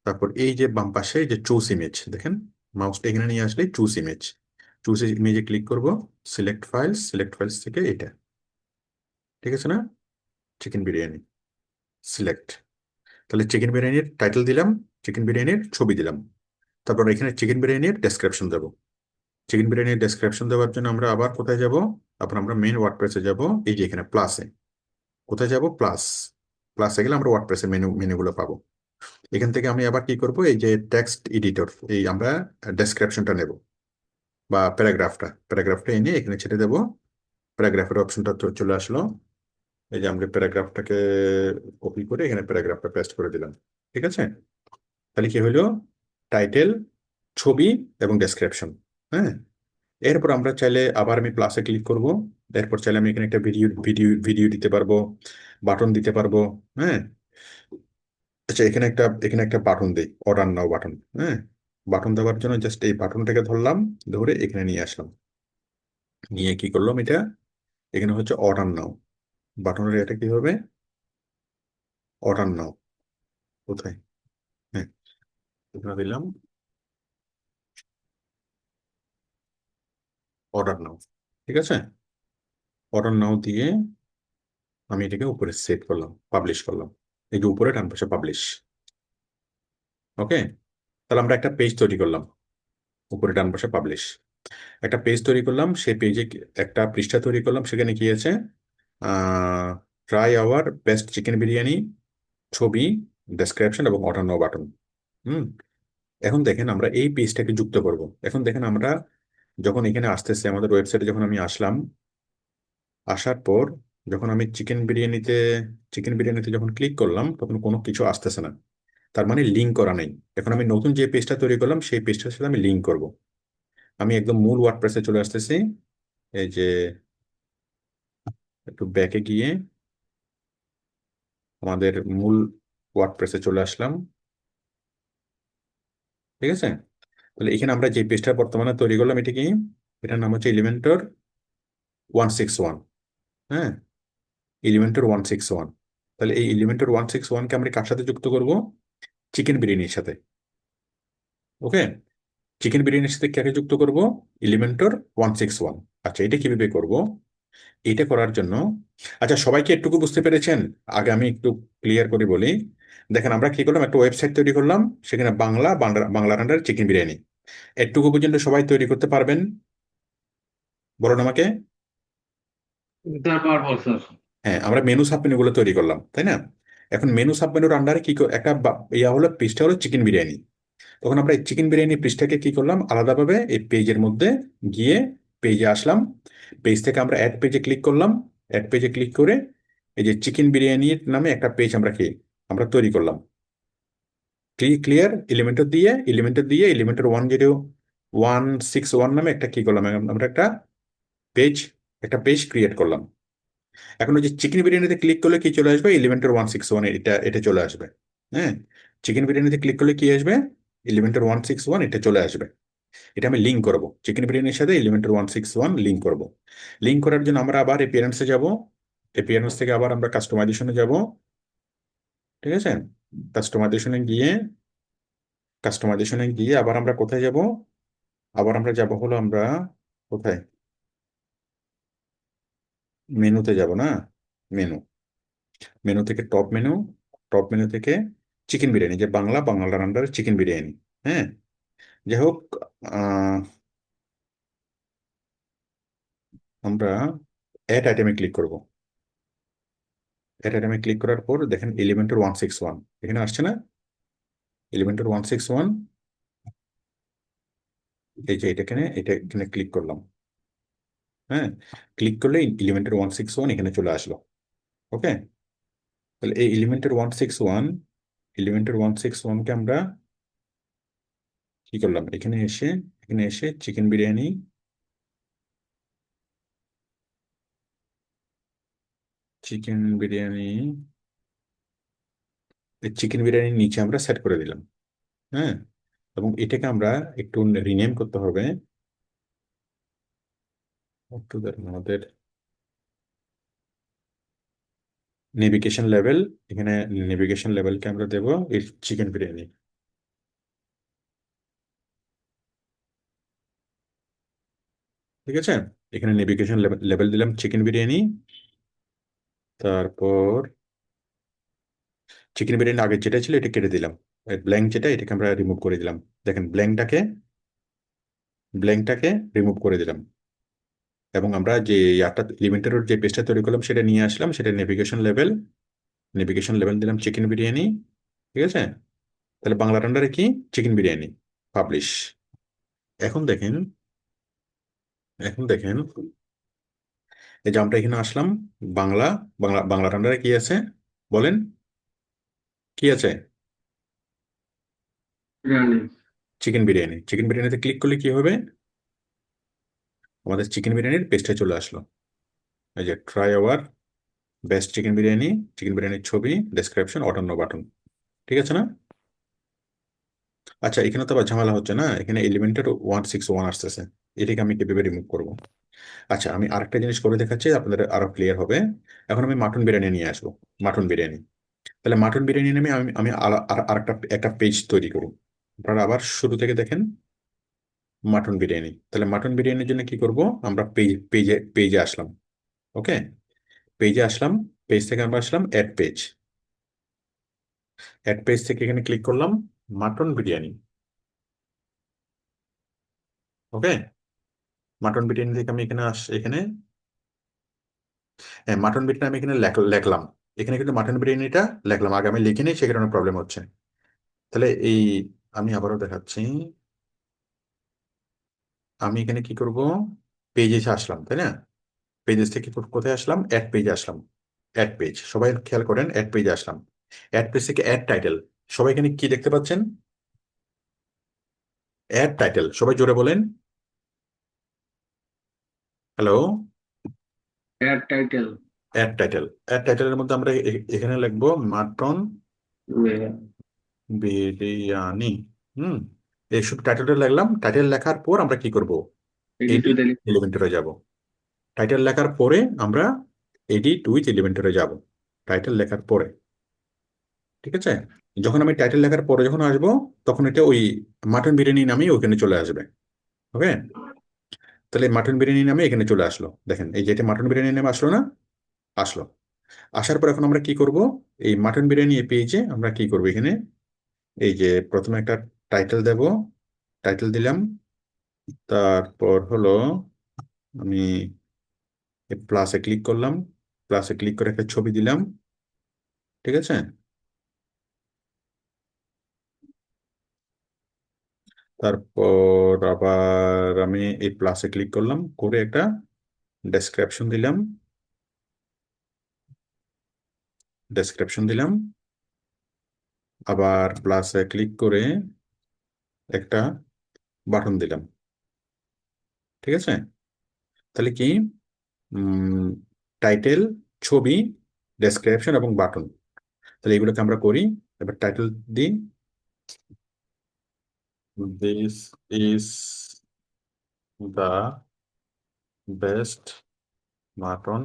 তারপর এই যে বাম পাশে এই যে চুজ ইমেজ দেখেন, মাউসটা এখানে নিয়ে আসলে চুজ ইমেজ, চুজ ইমেজে ক্লিক করব। সিলেক্ট ফাইলস থেকে এটা, ঠিক আছে না, চিকেন বিরিয়ানি সিলেক্ট। তাহলে চিকেন বিরিয়ানির টাইটেল দিলাম, চিকেন বিরিয়ানির ছবি দিলাম। তারপর এখানে চিকেন বিরিয়ানির ডেসক্রিপশন দেবো। চিকেন বিরিয়ানির ডেসক্রিপশন দেওয়ার জন্য আমরা আবার কোথায় যাব? তারপর আমরা মেন ওয়ার্ডপ্রেসে যাব, এই যে এখানে প্লাসে। কোথায় যাব? প্লাস। প্লাসে গেলে আমরা ওয়ার্ডপ্রেসের মেনুগুলো পাবো। এখান থেকে আমি আবার কি করব, এই যে টেক্সট এডিটর, এই আমরা ডেসক্রিপশনটা নেব বা প্যারাগ্রাফটা এনে এখানে ছেড়ে দেবো। প্যারাগ্রাফের অপশনটা চলে আসলো। এই যে আমরা প্যারাগ্রাফটাকে কপি করে এখানে প্যারাগ্রাফটা পেস্ট করে দিলাম। ঠিক আছে, তাহলে কি হলো? টাইটেল, ছবি এবং ডেসক্রিপশন। হ্যাঁ, এরপর আমরা চাইলে আবার আমি প্লাসে ক্লিক করব। এরপর চাইলে আমি এখানে একটা ভিডিও দিতে পারবো, বাটন দিতে পারবো। হ্যাঁ, আচ্ছা, এখানে একটা বাটন দিই, অর্ডার নাও বাটন। হ্যাঁ, বাটন দেওয়ার জন্য জাস্ট এই বাটনটাকে ধরলাম, ধরে এখানে নিয়ে আসলাম। নিয়ে কি করলাম, এটা এখানে হচ্ছে অর্ডার নাও বাটনের, এটা কি হবে? অর্ডার নাও। কোথায়? হ্যাঁ, এখানে দিলাম অর্ডার নাও। ঠিক আছে, অর্ডার নাও দিয়ে আমি এটাকে উপরে সেভ করলাম, পাবলিশ করলাম। এই যে উপরে ডান পাশে পাবলিশ। ওকে, তাহলে আমরা একটা পেজ তৈরি করলাম, উপরে ডান পাশে পাবলিশ। একটা পেজ তৈরি করলাম, সেই পেজে একটা পৃষ্ঠা তৈরি করলাম, সেখানে কি আছে? Try our best chicken biryani, ছবি, ডেসক্রিপশন এবং অর্ডার নাও বাটন। হুম, এখন দেখেন আমরা এই পেজটাকে যুক্ত করব। এখন দেখেন আমরা যখন এখানে আসতেছে আমাদের ওয়েবসাইটে, যখন আমি আসলাম, আসার পর যখন আমি চিকেন বিরিয়ানিতে যখন ক্লিক করলাম, তখন কোনো কিছু আসতেছে না। তার মানে লিঙ্ক করা নেই। এখন আমি নতুন যে পেজটা তৈরি করলাম, সেই পেজটার সাথে আমি লিঙ্ক করব। আমি একদম মূল ওয়ার্ডপ্রেসে চলে আসতেছি। এই যে একটু ব্যাকে গিয়ে আমাদের মূল ওয়ার্ডপ্রেসে চলে আসলাম। ঠিক আছে, তাহলে এখানে আমরা যে পেজটা বর্তমানে তৈরি করলাম, এটা কি? এটার নাম হচ্ছে এলিমেন্টর 161। হ্যাঁ, এলিমেন্টর 161। তাহলে এই এলিমেন্টর 161কে আমরা কার সাথে যুক্ত করব? চিকেন বিরিয়ানির সাথে। ওকে, চিকেন বিরিয়ানির সাথে কাকে যুক্ত করব? এলিমেন্টর 161। আচ্ছা, এটা কিভাবে করব? এটা করার জন্য, আচ্ছা সবাইকে একটুকু বুঝতে পেরেছেন? আগে আমি একটু ক্লিয়ার করে বলি। দেখেন, আমরা কি করলাম, একটা ওয়েবসাইট তৈরি করলাম, সেখানে বাংলার আন্ডার চিকেন বিরিয়ানি। এটুকু পর্যন্ত সবাই তৈরি করতে পারবেন? বলুন আমাকে। তারপর বল স্যার। হ্যাঁ, আমরা মেনু সাব মেনুগুলো তৈরি করলাম, তাই না? এখন মেনু সাব মেনুর আন্ডারে একটা ইয়া হলো, পৃষ্ঠা হলো চিকেন বিরিয়ানি। তখন আমরা এই চিকেন বিরিয়ানি পৃষ্ঠাকে কি করলাম, আলাদাভাবে এই পেজের মধ্যে গিয়ে পেজে আসলাম। পেজ থেকে আমরা অ্যাড পেজে ক্লিক করলাম। অ্যাড পেজে ক্লিক করে এই যে চিকেন বিরিয়ানির নামে একটা পেজ আমরা তৈরি করলাম। ক্লিয়ার? এলিমেন্টর দিয়ে এলিমেন্টর 101 নামে একটা কি করলাম, আমরা পেজ একটা পেজ ক্রিয়েট করলাম। এখন ওই যে চিকেন বিরিয়ানিতে ক্লিক করলে কি চলে আসবে? এলিমেন্টর 161, এটা এটা চলে আসবে। হ্যাঁ, চিকেন বিরিয়ানিতে ক্লিক করলে কি আসবে? এলিমেন্টর 161, এটা চলে আসবে। এটা আমি লিঙ্ক করব, চিকেন বিরিয়ানির সাথে এলিমেন্টর 161 লিঙ্ক করব। লিঙ্ক করার জন্য আমরা আবার এপিয়ারেন্সে যাব। এপিয়ারেন্স থেকে আবার আমরা কাস্টমাইজেশনে যাব। ঠিক আছে, কাস্টমাইজেশনে গিয়ে আবার আমরা কোথায় যাব? আবার আমরা যাব হলো আমরা কোথায়? মেনুতে যাব না? মেনু, মেনু থেকে টপ মেনু থেকে চিকেন বিরিয়ানি, যে বাংলার আন্ডারে চিকেন বিরিয়ানি। হ্যাঁ, যাই হোক, আহ, আমরা অ্যাড আইটেমে ক্লিক করব। অ্যাড আইটেমে ক্লিক করার পর দেখেন এলিমেন্টর 161 এখানে আসছে না? এলিমেন্টর 161, এই যে এটা এখানে ক্লিক করলাম। হ্যাঁ, ক্লিক করলে এলিমেন্টর 161 এখানে চলে আসলো। ওকে, তাহলে এই এলিমেন্টর 161কে আমরা কি করলাম, এখানে এসে চিকেন বিরিয়ানি চিকেন বিরিয়ানির নিচে আমরা সেট করে দিলাম। হ্যাঁ, এবং এটাকে আমরা একটু রিনেম করতে হবে। একটু দেখুন আমাদের নেভিগেশন লেভেল, এখানে নেভিগেশন লেভেলকে আমরা দেবো এই চিকেন বিরিয়ানি। ঠিক আছে, এখানে নেভিগেশন লেভেল দিলাম চিকেন বিরিয়ানি। তারপর চিকেন বিরিয়ানি আগে যেটা ছিল এটা কেটে দিলাম, ব্ল্যাঙ্ক যেটা এটাকে আমরা রিমুভ করে দিলাম। দেখেন ব্ল্যাঙ্কটাকে রিমুভ করে দিলাম। এবং আমরা যে একটা এলিমেন্টারের যে পেজটা তৈরি করলাম সেটা নিয়ে আসলাম, সেটা নেভিগেশন লেভেল দিলাম চিকেন বিরিয়ানি। ঠিক আছে, তাহলে বাংলা রান্নারে কি চিকেন বিরিয়ানি পাবলিশ। এখন দেখেন, এখন দেখেন এই যে আমরা এখানে আসলাম, বাংলা বাংলা বাংলা রান্নারে কি আছে বলেন, কি আছে? বিরিয়ানি। চিকেন বিরিয়ানি। চিকেন বিরিয়ানিতে ক্লিক করলে কি হবে, আমাদের চিকেন বিরিয়ানির পেজটা চলে আসলো। এই যে try our best chicken biryani, chicken বিরিয়ানির ছবি, ডেসক্রিপশন, অন্য বাটন। ঠিক আছে না? আচ্ছা, এখানে তো আবার ঝামেলা হচ্ছে না, এখানে এলিমেন্টের 161 আসতেছে, এটাকে আমি কিভাবে রিমুভ করবো? আচ্ছা, আমি আরেকটা জিনিস করে দেখাচ্ছি, আপনাদের আরো ক্লিয়ার হবে। এখন আমি মাটন বিরিয়ানি নিয়ে আসবো, মাটন বিরিয়ানি। তাহলে মাটন বিরিয়ানি নামে আমি আমি আরেকটা একটা পেজ তৈরি করব। আপনারা আবার শুরু থেকে দেখেন, মাটন বিরিয়ানি। তাহলে মাটন বিরিয়ানির জন্য কি করব, আমরা পেজে পেজে আসলাম। ওকে, পেজে আসলাম, পেজ থেকে আমরা আসলাম অ্যাড পেজ। অ্যাড পেজ থেকে এখানে ক্লিক করলাম মাটন বিরিয়ানি। ওকে, মাটন বিরিয়ানি থেকে আমি এখানে এখানে, হ্যাঁ, মাটন বিরিয়ানি আমি এখানে লেখলাম। এখানে কিন্তু মাটন বিরিয়ানিটা লেখলাম, আগে আমি লিখিনি, সে কারণে প্রবলেম হচ্ছে। তাহলে এই, আমি আবারও দেখাচ্ছি, আমি এখানে কি করব, পেজে আসলাম, তাই না? পেজেস থেকে কোথায় আসলাম, অ্যাড পেজে আসলাম। অ্যাড পেজ, সবাই খেয়াল করেন, অ্যাড পেজে আসলাম। অ্যাড পেজ থেকে অ্যাড টাইটেল, সবাই এখানে কি দেখতে পাচ্ছেন, অ্যাড টাইটেল, সবাই জোরে বলেন, হ্যালো। এর টাইটেল। অ্যাড টাইটেলের মধ্যে আমরা এখানে লিখবো মাটন বিরিয়ানি। হুম, এই শুধু টাইটেলটা লিখলাম। টাইটেল লেখার পর আমরা কি করব, এডিট এডিট উইথ এলিমেন্টরে যাব। টাইটেল লেখার পরে আমরা এডিট উইথ এলিমেন্টরে যাব, টাইটেল লেখার পরে। ঠিক আছে, যখন আমি টাইটেল লেখার পরে যখন আসবো, তখন এটা ওই মাটন বিরিয়ানি নামেই ওখানে চলে আসবে। ওকে, তাহলে মাটন বিরিয়ানি নামে এখানে চলে আসলো, দেখেন এই যে এটা মাটন বিরিয়ানি নামে আসলো না, আসলো। আসার পর এখন আমরা কি করব, এই মাটন বিরিয়ানি পেজে আমরা কি করব, এখানে এই যে প্রথমে একটা টাইটেল দেব, টাইটেল দিলাম। তারপর হলো আমি প্লাসে ক্লিক করলাম, প্লাসে ক্লিক করে একটা ছবি দিলাম। ঠিক আছে, তারপর আবার আমি এই প্লাসে ক্লিক করলাম, করে একটা ডেসক্রিপশন দিলাম, ডেসক্রিপশন দিলাম। আবার প্লাসে ক্লিক করে একটা বাটন দিলাম। ঠিক আছে, তাহলে কি, টাইটেল, ছবি, ডেসক্রিপশন এবং বাটন, তাহলে এগুলোকে আমরা করি। এবার টাইটেল দিই, this is the best mutton,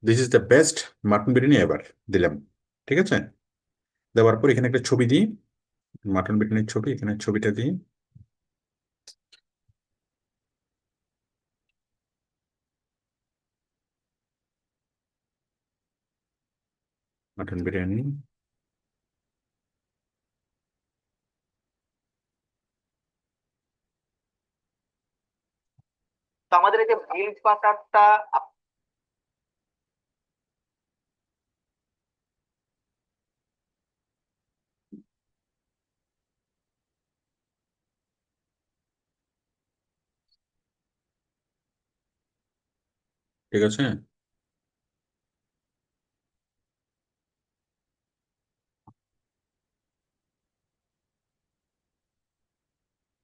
this is the best mutton biryani এবার দিলাম। ঠিক আছে, দেওয়ার পর এখানে একটা ছবি দিই, মাটন বিরিয়ানির ছবি, এখানে ছবিটা দিই। মাটন বিরিয়ানি, তো আমাদের এই যে বিল্ড পার্টটা। ঠিক আছে,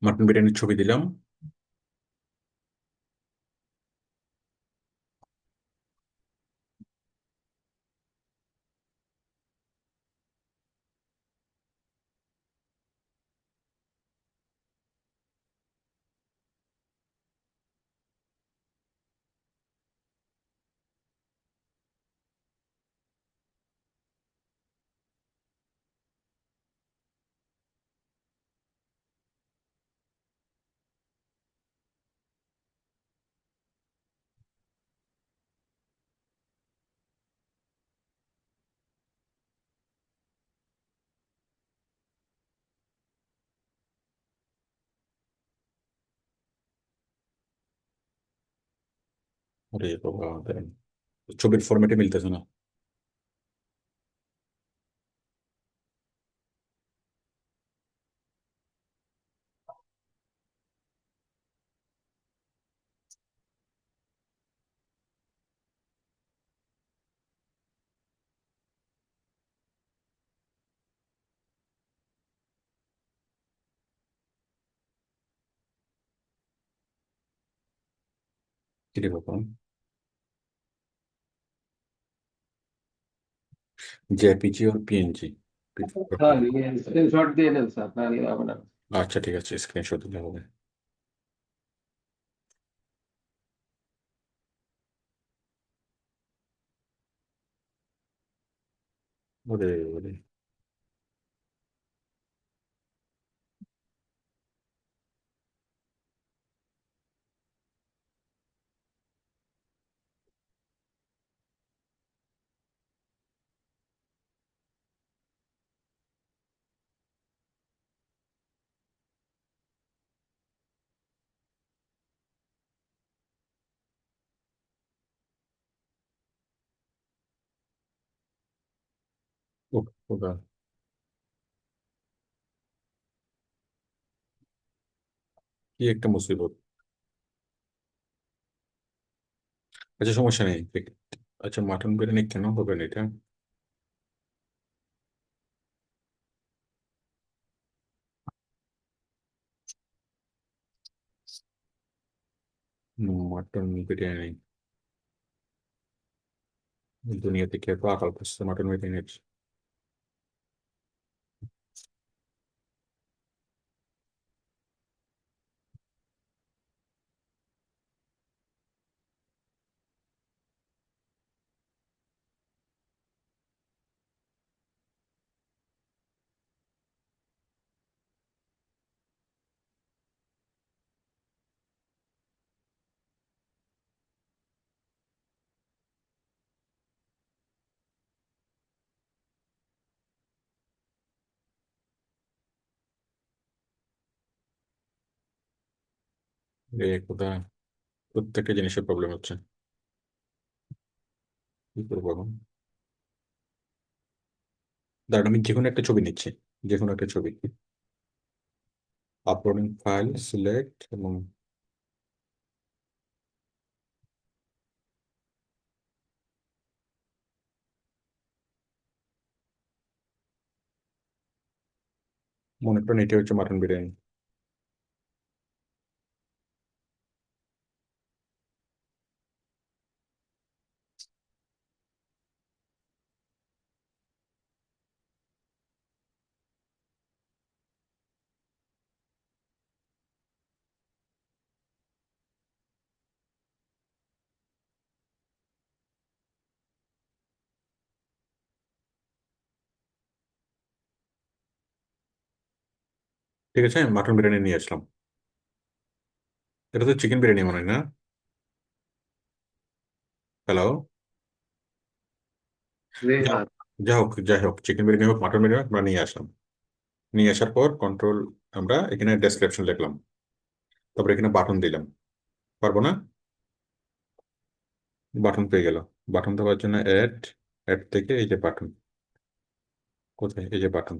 মাটন বিরিয়ানির ছবি দিলাম। আরে বাবা, দেখেন, ছবির ফরম্যাটে মিলতেছে না। কি রে বাবা, জেপিজি আর পিএনজি? हाँ ये स्क्रीनशॉट দিয়ে দেন স্যার তাহলে হবে না। আচ্ছা ঠিক আছে, স্ক্রিনশট দিলে হবে। ওরে ওরে, উফ, খোদা, কি একটা মুসিবত। আচ্ছা সমস্যা নেই। আচ্ছা, মাটন বিরিয়ানি কেন হবে না এটা? মাটন বিরিয়ানি, দুনিয়া থেকে এত আকাল করছে মাটন বিরিয়ানির। এ খোদা, প্রত্যেকটা জিনিসের প্রবলেম হচ্ছে। কি করবো এখন? দাঁড়ান, আমি যে কোনো একটা ছবি নিচ্ছি, যে কোনো একটা ছবি। আপলোডিং ফাইল সিলেক্ট এবং মনে করেন এটা হচ্ছে মাটন বিরিয়ানি। ঠিক আছে, মাটন বিরিয়ানি নিয়ে আসলাম। এটা তো চিকেন বিরিয়ানি মনে হয় না? হ্যালো। জি যাই হোক, স্যার। যাই হোক, চিকেন বিরিয়ানি হোক মাটন বিরিয়ানি হোক, আমরা নিয়ে আসলাম। নিয়ে আসার পর কন্ট্রোল, আমরা এখানে ডেসক্রিপশন লিখলাম, তারপর এখানে বাটন দিলাম। পারবো না? বাটন পেয়ে গেল। বাটন দেওয়ার জন্য অ্যাড, অ্যাড থেকে এই যে বাটন, কোথায়, এই যে বাটন।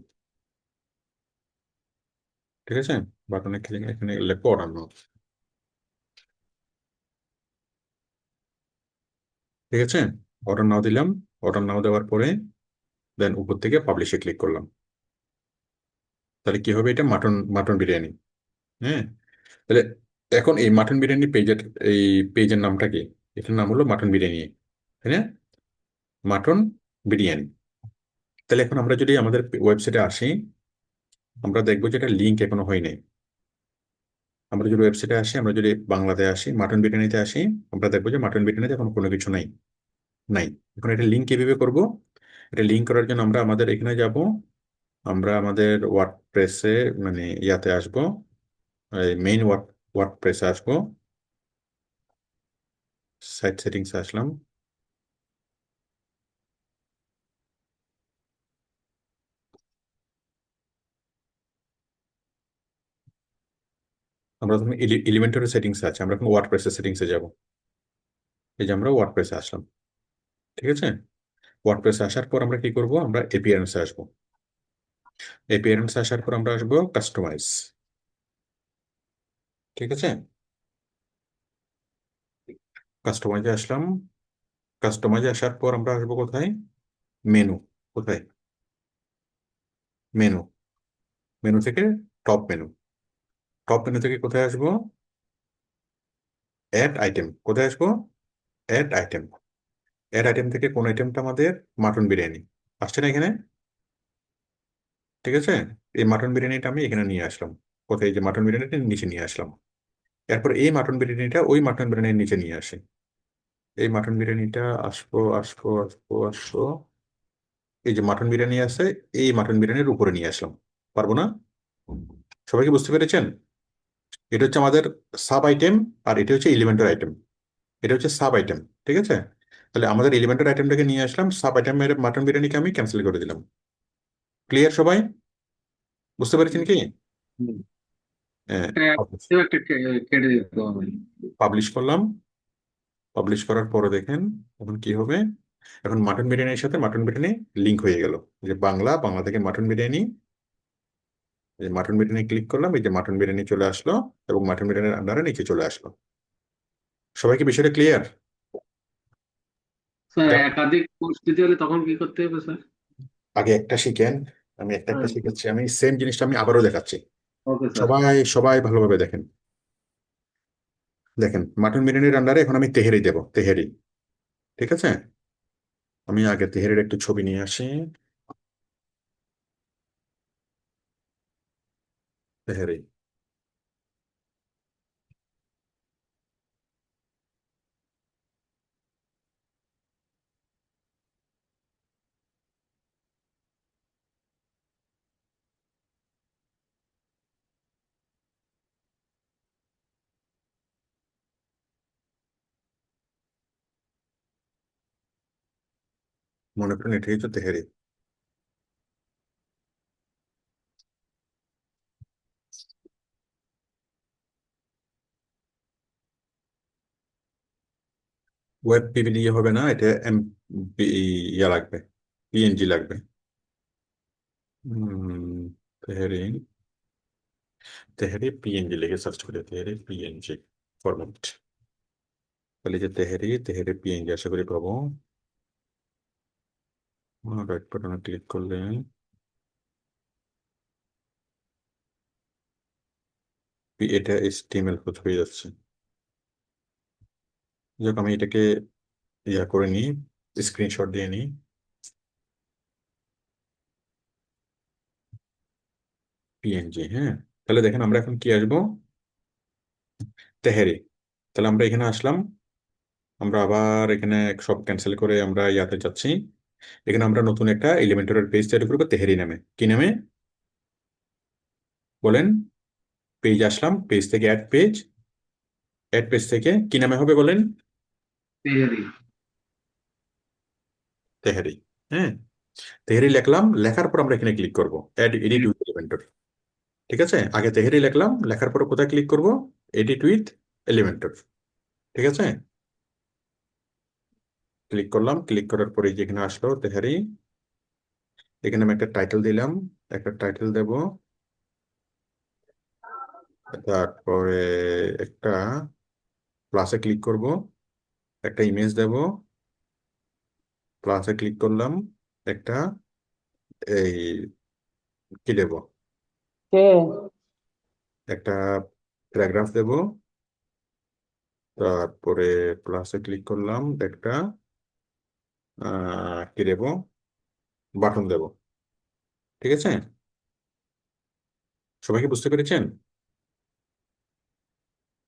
ঠিক আছে, বাটনে ক্লিক, এখানে লিখবো অর্ডার নাও। ঠিক আছে, অর্ডার নাও দিলাম। অর্ডার নাও দেওয়ার পরে দেন উপর থেকে পাবলিশে ক্লিক করলাম। তাহলে কি হবে, এটা মাটন, মাটন বিরিয়ানি। হ্যাঁ, তাহলে এখন এই মাটন বিরিয়ানি পেজের, এই পেজের নামটা কি? এটার নাম হলো মাটন বিরিয়ানি, তাই না? মাটন বিরিয়ানি। তাহলে এখন আমরা যদি আমাদের ওয়েবসাইটে আসি, আমরা দেখবো যে এটা লিঙ্ক এখনো হয় নাই। আমরা যদি ওয়েবসাইটে আসি, আমরা যদি বাংলাতে আসি, মাটন বিরিয়ানিতে আসি, আমরা দেখবো যে মাটন বিরিয়ানিতে এখন কোনো কিছু নাই। নাই। এখন এটা লিঙ্ক কিভাবে করব? এটা লিঙ্ক করার জন্য আমরা আমাদের এখানে যাব, আমরা আমাদের ওয়ার্ডপ্রেসে, মানে ইয়াতে আসবো, মেইন ওয়ার্ডপ্রেসে আসবো, সাইট সেটিংস আসলাম। আমরা প্রথমে এলিমেন্টারি সেটিংস আছে, আমরা এখন ওয়ার্ডপ্রেসের সেটিংসে যাব। এই যে আমরা ওয়ার্ডপ্রেসে আসলাম। ঠিক আছে, ওয়ার্ডপ্রেসে আসার পর আমরা কি করব, আমরা এপিয়ারেন্সে আসবো। এপিয়ারেন্সে আসার পর আমরা আসবো কাস্টমাইজ। ঠিক আছে, কাস্টমাইজে আসলাম। কাস্টমাইজে আসার পর আমরা আসবো কোথায়, মেনু। কোথায়, মেনু। মেনু থেকে টপ মেনু। টপ মেনু থেকে কোথায় আসবো, অ্যাড আইটেম। কোথায় আসবো, অ্যাড আইটেম। অ্যাড আইটেম থেকে কোন আইটেমটা আমাদের, মাটন বিরিয়ানি। আসছে না এখানে? ঠিক আছে, এই মাটন বিরিয়ানিটা আমি এখানে নিয়ে আসলাম। কোথায়, এই যে মাটন বিরিয়ানিটা নিচে নিয়ে আসলাম। এরপর এই মাটন বিরিয়ানিটা ওই মাটন বিরিয়ানির নিচে নিয়ে আসি। এই মাটন বিরিয়ানিটা আসবো আসবো আসবো আসবো, এই যে মাটন বিরিয়ানি আছে, এই মাটন বিরিয়ানির উপরে নিয়ে আসলাম। পারবো না? সবাই কি বুঝতে পেরেছেন? এটা হচ্ছে আমাদের সাব আইটেম, আর এটা হচ্ছে এলিমেন্টার আইটেম। এটা হচ্ছে সাব আইটেম। ঠিক আছে, তাহলে আমাদের এলিমেন্টার আইটেমটাকে নিয়ে আসলাম, সাব আইটেমের মাটন বিরিয়ানিকে আমি ক্যান্সেল করে দিলাম। ক্লিয়ার সবাই? বুঝতে পেরেছেন কি? হুম। একটা কেটে দিতে হবে। পাবলিশ করলাম। পাবলিশ করার পরে দেখেন এখন কি হবে। এখন মাটন বিরিয়ানির সাথে মাটন বিরিয়ানি লিংক হয়ে গেল। যে বাংলা, বাংলা থেকে মাটন বিরিয়ানি, এই মাটন বিরিয়ানি ক্লিক করলাম, এই যে মাটন বিরিয়ানি চলে আসলো, এবং মাটন বিরিয়ানির আন্ডারে নিচে চলে আসলো। সবাইকে বিষয়টা ক্লিয়ার? স্যার একাধিক পোস্ট দিতে হলে তখন কি করতে হবে স্যার? আগে একটা শিখেন, আমি একটা একটা হ্যাঁ, শিখাচ্ছি, আমি সেম জিনিসটা আমি আবারও দেখাচ্ছি। Okay sir. সবাই সবাই ভালোভাবে দেখেন। দেখেন, মাটন বিরিয়ানির আন্ডারে এখন আমি তেহেরি দেব, তেহেরি। ঠিক আছে, আমি আগে তেহেরির একটু ছবি নিয়ে আসি। তেহেরি। মনে করেন এটাই হচ্ছে তেহেরি। ওয়েব পিবিডি হবে না, এটা এম, ইয়া লাগবে, পিএনজি লাগবে। তেহেরি, তেহেরি পিএনজি লিখে সার্চ করে, তেহেরি পিএনজি ফরম্যাট। তাহলে যে তেহেরি, তেহেরি পিএনজি আশা করি পাবো। রাইট বাটনে ক্লিক করলে এটা এইচটিএমএল কোড হয়ে যাচ্ছে। যাক, আমি এটাকে ইয়া করে নিই, স্ক্রিনশট দিয়ে নিই। পিএনজি, হ্যাঁ। তাহলে দেখেন আমরা এখন কি আসবো, তেহেরি। তাহলে আমরা এখানে আসলাম, আমরা আবার এখানে সব ক্যান্সেল করে আমরা ইয়াতে যাচ্ছি। এখানে আমরা নতুন একটা এলিমেন্টারের পেজ তৈরি করবো তেহেরি নামে। কি নামে বলেন? পেজ আসলাম, পেজ থেকে অ্যাড পেজ, অ্যাড পেজ থেকে কি নামে হবে বলেন? তেহারি। তেহেরি। হ্যাঁ, তেহেরি লিখলাম, লেখার পর আমরা এখানে ক্লিক করব অ্যাড এডিট উইথ এলিমেন্টর। ঠিক আছে, আগে তেহেরি লিখলাম, লেখার পর কোথায় ক্লিক করব, এডিট উইথ এলিমেন্টর। ঠিক আছে, ক্লিক করলাম, ক্লিক করার পরে যেখানে আসলো তেহারি, এখানে আমি একটা টাইটেল দিলাম, একটা টাইটেল দেব। তারপরে একটা প্লাসে ক্লিক করব, একটা ইমেজ দেব, প্লাসে ক্লিক করলাম, একটা এই কি দেব, একটা প্যারাগ্রাফ দেব। তারপরে প্লাসে ক্লিক করলাম, একটা কি দেব, বাটন দেব। ঠিক আছে, সবাইকে বুঝতে পেরেছেন?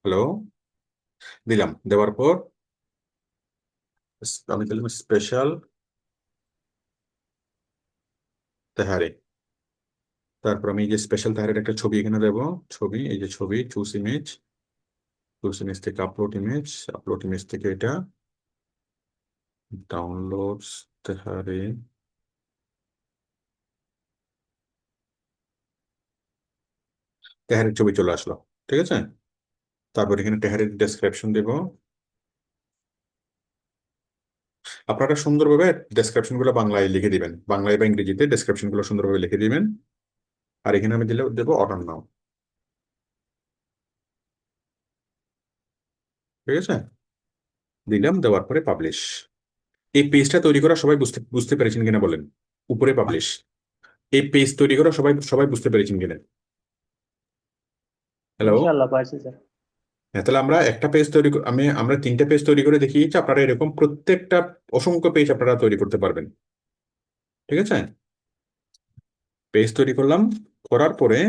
হ্যালো, দিলাম, দেওয়ার পর আমি দিলাম স্পেশাল তেহারি। তারপর আমি এই যে স্পেশাল তেহারির একটা ছবি এখানে দেব। ছবি, এই যে ছবি, চুজ ইমেজ, চুজ ইমেজ থেকে আপলোড ইমেজ, আপলোড ইমেজ থেকে এটা ডাউনলোডস তেহারি। তেহারির ছবি চলে আসলো। ঠিক আছে, তারপর এখানে তেহারির ডেসক্রিপশন দেব। আপনারা সুন্দরভাবে ডেসক্রিপশন গুলো বাংলায় লিখে দিবেন, বাংলায় বা ইংরেজিতে ডেসক্রিপশন গুলো সুন্দরভাবে লিখে দিবেন। আর এখানে আমি দেবো অর্ডার নাও। ঠিক আছে, দিলাম, দেওয়ার পরে পাবলিশ। এই পেজটা তৈরি করা সবাই বুঝতে বুঝতে পেরেছেন কিনা বলেন? উপরে পাবলিশ, এই পেজ তৈরি করা সবাই সবাই বুঝতে পেরেছেন কিনা? হ্যালো। ইনশাআল্লাহ পারছি স্যার। হ্যাঁ, তাহলে আমরা একটা পেজ তৈরি আমরা 3টা পেজ তৈরি করে দেখিয়েছি, আপনারা এরকম প্রত্যেকটা অসংখ্য পেজ আপনারা তৈরি করতে পারবেন। ঠিক আছে, পেজ তৈরি করলাম, করার পরে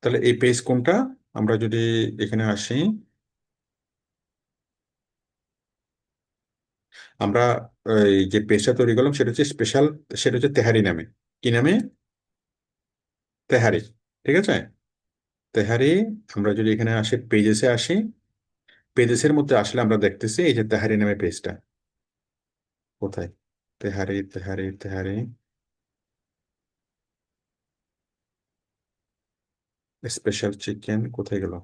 তাহলে এই পেজ কোনটা, আমরা যদি এখানে আসি, আমরা এই যে পেজটা তৈরি করলাম সেটা হচ্ছে স্পেশাল, সেটা হচ্ছে তেহারি নামে। কি নামে? তেহারি। ঠিক আছে, তেহারি। আমরা যদি এখানে আসি, পেজেসে আসি, পেজেসের মধ্যে আসলে আমরা দেখতেছি এই যে তেহারি নামে পেজটা কোথায়। তেহারি, তেহারি, তেহারি, স্পেশাল চিকেন কোথায় গেল?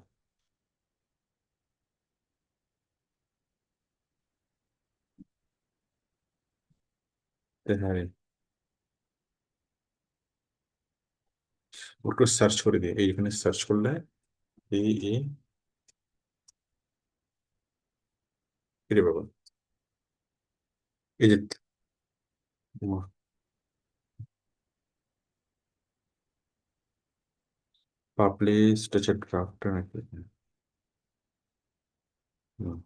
তেহারি, একটু সার্চ করে দিই, এইখানে সার্চ করলে এই এই রে বাবা, এই যে পাবলিশ ড্রাফট নাকি? হুম।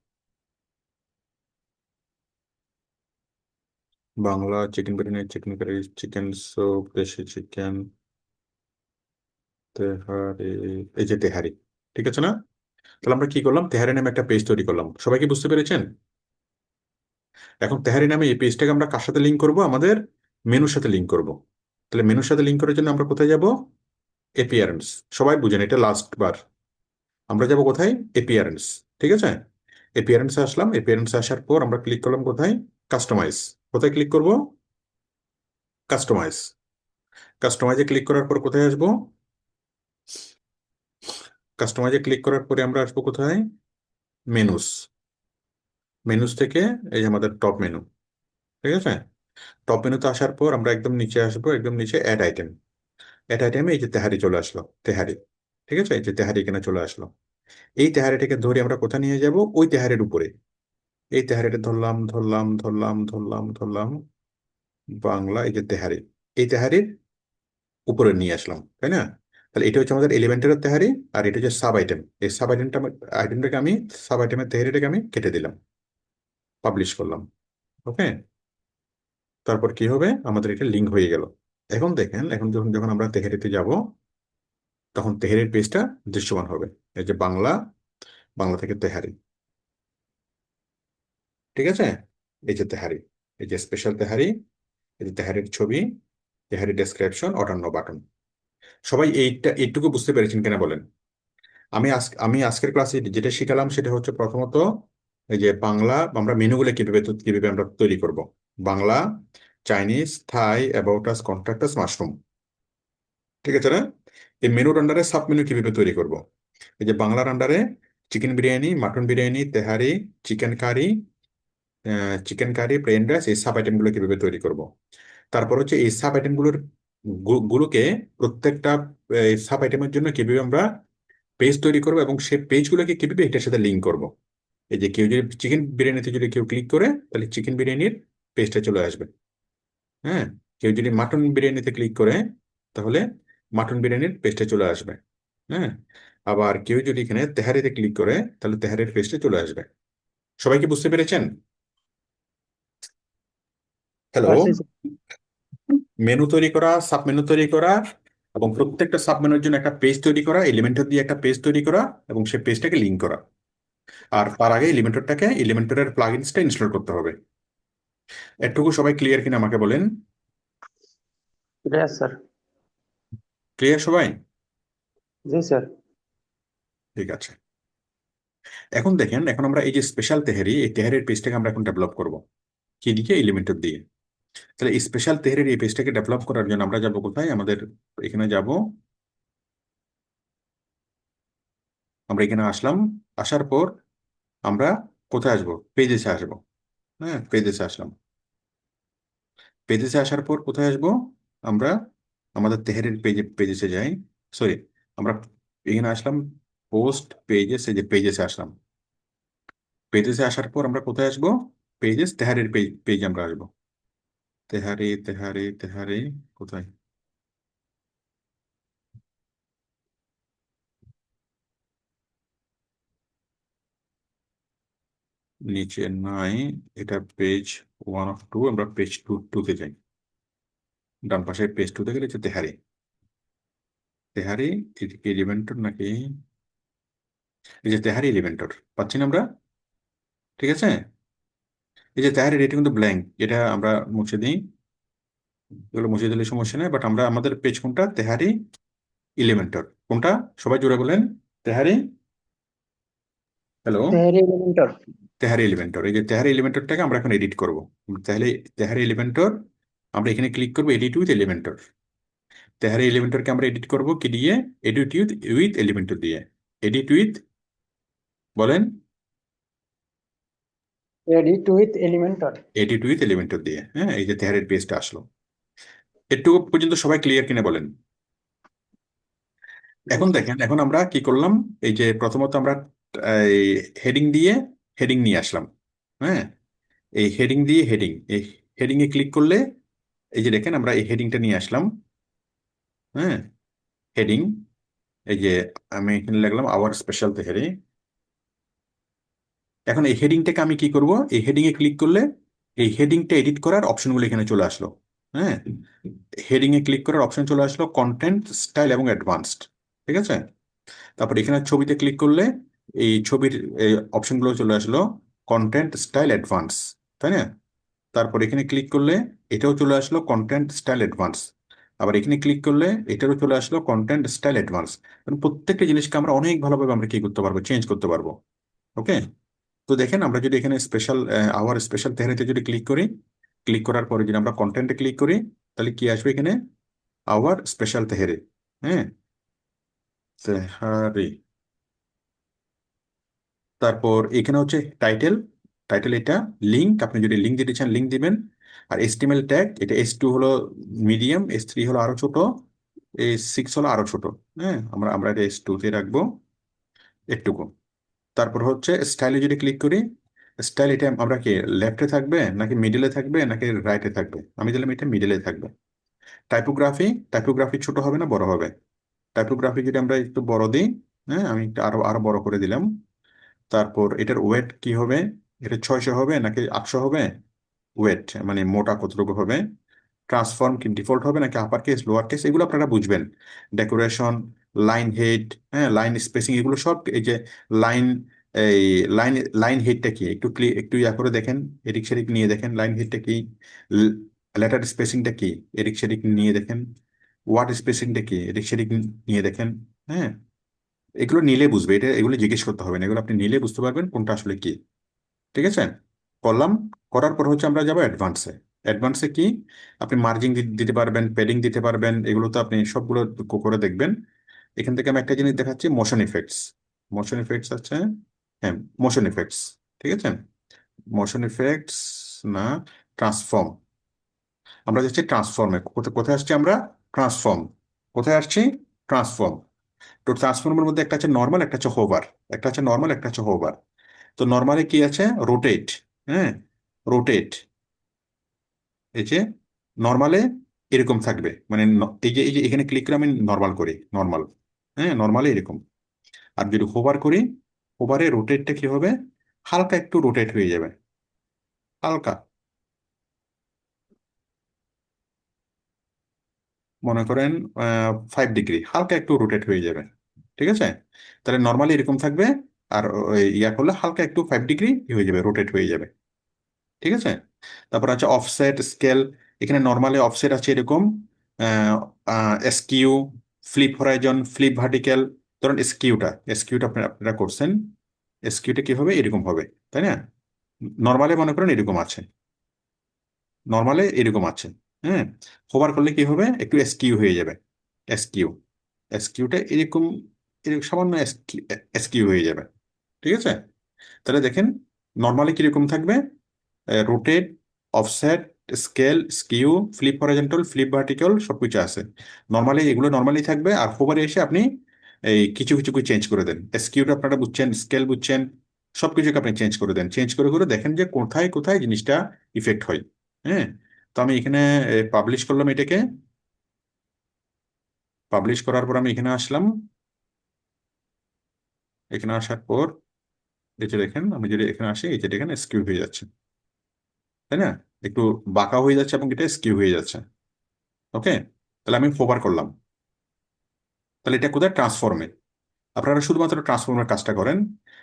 Bangla chicken biryani, chicken curry, chicken soup, দেশি চিকেন, তেহারি, এই যে তেহারি। ঠিক আছে না? তাহলে আমরা কি করলাম, তেহারি নামে একটা পেজ তৈরি করলাম, সবাই কি বুঝতে পেরেছেন? এখন তেহারি নামে এই পেজটাকে আমরা কার সাথে লিঙ্ক করব? আমাদের মেনুর সাথে লিঙ্ক করব। তাহলে মেনুর সাথে লিঙ্ক করার জন্য আমরা কোথায় যাব? এপিয়ারেন্স। সবাই বুঝেন, এটা লাস্ট বার। আমরা যাব কোথায়? এপিয়ারেন্স। ঠিক আছে, এপিয়ারেন্সে আসলাম, এপিয়ারেন্সে আসার পর আমরা ক্লিক করলাম কোথায়? কাস্টমাইজ। কোথায় ক্লিক করব? কাস্টমাইজ। কাস্টমাইজে ক্লিক করার পর কোথায় আসবো? কাস্টমাইজে ক্লিক করার পরে আমরা আসবো কোথায়? মেনুস। মেনুস থেকে এই যে আমাদের টপ মেনু। ঠিক আছে, টপ মেনুতে আসার পর আমরা একদম নিচে আসবো, একদম নিচে অ্যাড আইটেম। অ্যাড আইটেমে এই যে তেহারি চলে আসলো, তেহারি। ঠিক আছে, এই যে তেহারি এখানে চলে আসলো। এই তেহারিটাকে ধরে আমরা কোথায় নিয়ে যাব? ওই তেহারির উপরে। এই তেহারিটা ধরলাম, ধরলাম, ধরলাম, ধরলাম, ধরলাম, বাংলা, এই যে তেহারি, এই তেহারির উপরে নিয়ে আসলাম, তাই না? তাহলে এটা হচ্ছে আমাদের এলিমেন্টারের তেহারি। আর এটা হচ্ছে সাব আইটেম। এই সাব আইটেমটা, আইটেমটাকে আমি, সাব আইটেমের তেহারিটাকে আমি কেটে দিলাম, পাবলিশ করলাম। ওকে, তারপর কি হবে? আমাদের এটা লিঙ্ক হয়ে গেল। এখন দেখেন, এখন যখন যখন আমরা তেহারিতে যাব, তখন তেহারির পেজটা দৃশ্যমান হবে। এই যে বাংলা, বাংলা থেকে তেহারি। ঠিক আছে, এই যে তেহারি, এই যে স্পেশাল তেহারি, এই যে তেহারির ছবি, তেহারি ডেসক্রিপশন, অন্যান্য বাটন। সবাই এইটুকু বুঝতে পেরেছেন কিনা বলেন? আমি আজকের ক্লাসে যেটা শিখালাম সেটা হচ্ছে প্রথমত এই যে বাংলা, আমরা মেনুগুলো কিভাবে আমরা তৈরি করব। Bangla, Chinese, Thai, about us, contact us, mushroom. ঠিক আছে না? এই মেনুর আন্ডারে সাব মেনু কিভাবে তৈরি করব? এই যে বাংলার আন্ডারে chicken biryani, mutton biryani, tehari, chicken curry, chicken curry, plain rice, এই সাব আইটেমগুলো কিভাবে তৈরি করব। তারপর হচ্ছে এই সাব আইটেমগুলোর গুলোকে প্রত্যেকটা সাব আইটেমের জন্য কিভাবে আমরা পেজ তৈরি করবো, এবং সেই পেজগুলোকে কিভাবে এটার সাথে লিঙ্ক করব। এই যে কেউ যদি চিকেন বিরিয়ানিতে যদি কেউ ক্লিক করে, তাহলে চিকেন বিরিয়ানির পেজটা চলে আসবে। হ্যাঁ, কেউ যদি মাটন বিরিয়ানিতে ক্লিক করে, তাহলে মাটন বিরিয়ানির পেজটা চলে আসবে। হ্যাঁ, আবার কেউ যদি এখানে তেহারিতে ক্লিক করে, তাহলে তেহারির পেজটা চলে আসবে। সবাই কি বুঝতে পেরেছেন? হ্যালো। পারছি স্যার। মেনু তৈরি করা, সাব মেনু তৈরি করা, এবং প্রত্যেকটা সাব মেনুর জন্য একটা পেজ তৈরি করা, এলিমেন্টর দিয়ে একটা পেজ তৈরি করা, এবং সেই পেজটাকে লিঙ্ক করা। আর তার আগে এলিমেন্টরের প্লাগইনসটা ইনস্টল করতে হবে। এটুকু সবাই ক্লিয়ার কিনা আমাকে বলেন? Yes sir. ক্লিয়ার সবাই? জি স্যার। ঠিক আছে, এখন দেখেন, এখন আমরা এই যে স্পেশাল তেহারি, এই তেহারির পেজটাকে আমরা এখন ডেভেলপ করব। কি দিকে? এলিমেন্টর দিয়ে। তাহলে এই স্পেশাল তেহারির এই পেজটাকে ডেভেলপ করার জন্য আমরা যাব কোথায়? আমাদের এখানে যাব, আমরা এখানে আসলাম, আসার পর আমরা কোথায় আসবো? পেজেসে আসবো। হ্যাঁ, পেজেসে আসলাম। পেজেসে আসার পর কোথায় আসবো আমরা? আমাদের তেহারির পেজেসে যাই। সরি, আমরা এখানে আসলাম পোস্ট পেজেস, এই যে পেজেসে আসলাম। পেজেসে আসার পর আমরা কোথায় আসবো? পেজেস তেহারির পেজে আমরা আসবো। তেহারি তেহারি তেহারি কোথায়? নিচে নাই, এটা পেজ 1 of 2, আমরা পেজ 2 তে যাই। ডান পাশে পেজ 2 তে গেলে হচ্ছে তেহারি। তেহারি এলিমেন্টর নাকি? এই যে তেহারি এলিমেন্টর পাচ্ছি না আমরা, ঠিক আছে। এই যে তেহারি, এটা কিন্তু ব্ল্যাঙ্ক, এটা আমরা মুছে দিই। এগুলো মুছে দিলে সমস্যা নেই, বাট আমরা আমাদের পেজ কোনটা? তেহারি এলিমেন্টর। কোনটা? সবাই জোরে বলেন। তেহারি, হ্যালো, তেহারি এলিমেন্টর। তেহারি এলিমেন্টর। এই যে তেহারি এলিমেন্টরটাকে আমরা এখন এডিট করব। তাহলে তেহারি এলিমেন্টর, আমরা এখানে ক্লিক করবো এডিট উইথ এলিমেন্টর। তেহারি এলিমেন্টরকে আমরা এডিট করব কি দিয়ে? এডিট উইথ এলিমেন্টর দিয়ে। এডিট উইথ, বলেন। Edit with Elementor. Edit with Elementor দিয়ে, হ্যাঁ। এই যে তেহারির পেজটা আসলো। এটুকু পর্যন্ত সবাই ক্লিয়ার কিনা বলেন। জি এখন স্যার। দেখেন, এখন আমরা কি করলাম? এই যে প্রথমত আমরা এই হেডিং দিয়ে হেডিং নিয়ে আসলাম, হ্যাঁ। এই হেডিং দিয়ে হেডিং, এই হেডিং এ ক্লিক করলে এই যে দেখেন আমরা এই হেডিংটা নিয়ে আসলাম, হ্যাঁ। হেডিং, এই যে আমি এখানে লিখলাম আওয়ার স্পেশাল তেহারি। এখন এই হেডিংটাকে আমি কি করব? এই হেডিং এ ক্লিক করলে এই হেডিংটা এডিট করার অপশনগুলো এখানে চলে আসলো, হ্যাঁ। হেডিং এ ক্লিক করার অপশন চলে আসলো কন্টেন্ট, স্টাইল এবং অ্যাডভান্সড, ঠিক আছে। তারপর এখানে ছবিতে ক্লিক করলে এই ছবির অপশনগুলো চলে আসলো কন্টেন্ট, স্টাইল, অ্যাডভান্স, তাই না? তারপর এখানে ক্লিক করলে এটাও চলে আসলো কন্টেন্ট, স্টাইল, অ্যাডভান্স। আবার এখানে ক্লিক করলে এটারও চলে আসলো কন্টেন্ট, স্টাইল, অ্যাডভান্স। কারণ প্রত্যেকটা জিনিসকে আমরা অনেক ভালোভাবে আমরা কি করতে পারবো? চেঞ্জ করতে পারবো। ওকে। তো দেখেন, আমরা যদি এখানে স্পেশাল আওয়ার স্পেশাল তেহারিতে যদি ক্লিক করি, ক্লিক করার পরে যদি আমরা কন্টেন্টে ক্লিক করি, তাহলে কি আসবে এখানে? আওয়ার স্পেশাল তেহারি, হ্যাঁ, তেহারি। তারপর এখানে হচ্ছে টাইটেল। টাইটেল এটা। লিঙ্ক, আপনি যদি লিঙ্ক দিতে চান লিঙ্ক দিবেন। আর এসটিএমএল ট্যাগ, এটা S2 হলো মিডিয়াম, S3 হলো আরো ছোট, S6 হলো আরো ছোট, হ্যাঁ। আমরা আমরা এটা S2 তে রাখবো একটুকু। তারপর হচ্ছে স্টাইলে যদি ক্লিক করি, স্টাইল এটা আমরা কি লেফটে থাকবে নাকি মিডিলে থাকবে নাকি রাইটে থাকবে? আমি দিলাম এটা মিডিলে থাকবে। টাইপোগ্রাফি, টাইপোগ্রাফি ছোট হবে না বড় হবে? টাইপোগ্রাফি যদি আমরা একটু বড় দিই, হ্যাঁ, আমি একটু আরো আরো বড় করে দিলাম। তারপর এটার ওয়েট কি হবে? এটা 600 হবে নাকি 800 হবে? ওয়েট মানে মোটা কতটুকু হবে? ট্রান্সফর্ম কি ডিফল্ট হবে নাকি আপার কেস লোয়ার কেস, এগুলো আপনারা বুঝবেন। ডেকোরেশন, লাইন হেড, হ্যাঁ, লাইন স্পেসিং, এগুলো সব। এই যে লাইন, এই লাইন লাইন হেডটা কি একটু একটু ইয়া করে দেখেন, এদিক সেদিক নিয়ে দেখেন লাইন হেডটা কি। লেটার স্পেসিংটা কি, এদিক সেদিক নিয়ে দেখেন। ওয়ার্ড স্পেসিংটা কি, এদিক সেদিক নিয়ে দেখেন, হ্যাঁ। এগুলো নিলে বুঝবে, এটা এগুলো জিজ্ঞেস করতে হবে না, এগুলো আপনি নিলে বুঝতে পারবেন কোনটা আসলে কি, ঠিক আছে। করলাম। করার পর হচ্ছে আমরা যাবো অ্যাডভান্সে। অ্যাডভান্সে কি? আপনি মার্জিন দিতে পারবেন, প্যাডিং দিতে পারবেন, এগুলো তো আপনি সবগুলো করে দেখবেন। এখান থেকে আমি একটা জিনিস দেখাচ্ছি, মোশন ইফেক্টস। মোশন ইফেক্টস আছে, হ্যাঁ, মোশন ইফেক্টস, ঠিক আছে। মোশন ইফেক্টস না, ট্রান্সফর্ম। আমরা যাচ্ছি ট্রান্সফর্মে। কোথায় কোথায় আসছি আমরা? ট্রান্সফর্ম। কোথায় আসছি? ট্রান্সফর্ম। তো ট্রান্সফর্মের মধ্যে একটা আছে নর্মাল, একটা হচ্ছে হোভার। একটা আছে নর্মাল, একটা হচ্ছে হোভার। তো নর্মালে কি আছে? রোটেট, হ্যাঁ, রোটেট। এই যে নর্মালে এরকম থাকবে, মানে এই যে এখানে ক্লিক করে আমি নর্মাল করি, নর্মাল, হ্যাঁ, নর্মালে এরকম। আর যদি হোভার করি, হোভারে রোটেটটা কি হবে? হালকা একটু রোটেট হয়ে যাবে, হালকা, মনে করেন 5 ডিগ্রি, হালকা একটু রোটেট হয়ে যাবে, ঠিক আছে। তাহলে নর্মালি এরকম থাকবে। আর ওই ইয়া করলে হালকা একটু 5 ডিগ্রি হয়ে যাবে, রোটেট হয়ে যাবে, ঠিক আছে। তারপর আছে অফসেট, স্কেল। এখানে নর্মালি অফসেট আছে এরকম, SQ, flip Horizon, flip vertical. ধরুন এসকিউটা, এসকিউটা আপনারা করছেন, এসকিউটা কি হবে? এরকম হবে, তাই না? নর্মালি মনে করেন এরকম আছে, নর্মালে এরকম আছে, হ্যাঁ। হোভার করলে কি হবে? একটু এসকিউ হয়ে যাবে, এসকিউ, এসকিউটা এরকম, এরকম সামান্য এসকিউ হয়ে যাবে, ঠিক আছে। তাহলে দেখেন নর্মালি কিরকম থাকবে, rotate, offset, scale, skew, flip horizontal, flip vertical সবকিছু আছে। এগুলো নর্মালি থাকবে, আর হোভারে এসে আপনি এই কিছু কিছু চেঞ্জ করে দেন। স্কিউটা আপনারা বুঝছেন, স্কেল বুঝছেন, সবকিছুকে আপনি চেঞ্জ করে দেন। চেঞ্জ করে করে দেখেন যে কোথায় কোথায় জিনিসটা ইফেক্ট হয়। হ্যাঁ, তো আমি এখানে পাবলিশ করলাম এটাকে। পাবলিশ করার পর আমি এখানে আসলাম। এখানে আসার পর এই যে দেখেন, আমি যদি এখানে আসি, এই যে দেখেন স্কিউ হয়ে যাচ্ছে, তাই না? একটু বাঁকা হয়ে যাচ্ছে এবং এটা স্কিউ হয়ে যাচ্ছে। ওকে, তাহলে আমি হোভার করলাম। তাহলে এটা কোথায়? ট্রান্সফর্মে। আপনারা শুধুমাত্র ট্রান্সফর্মের কাজটা করেন।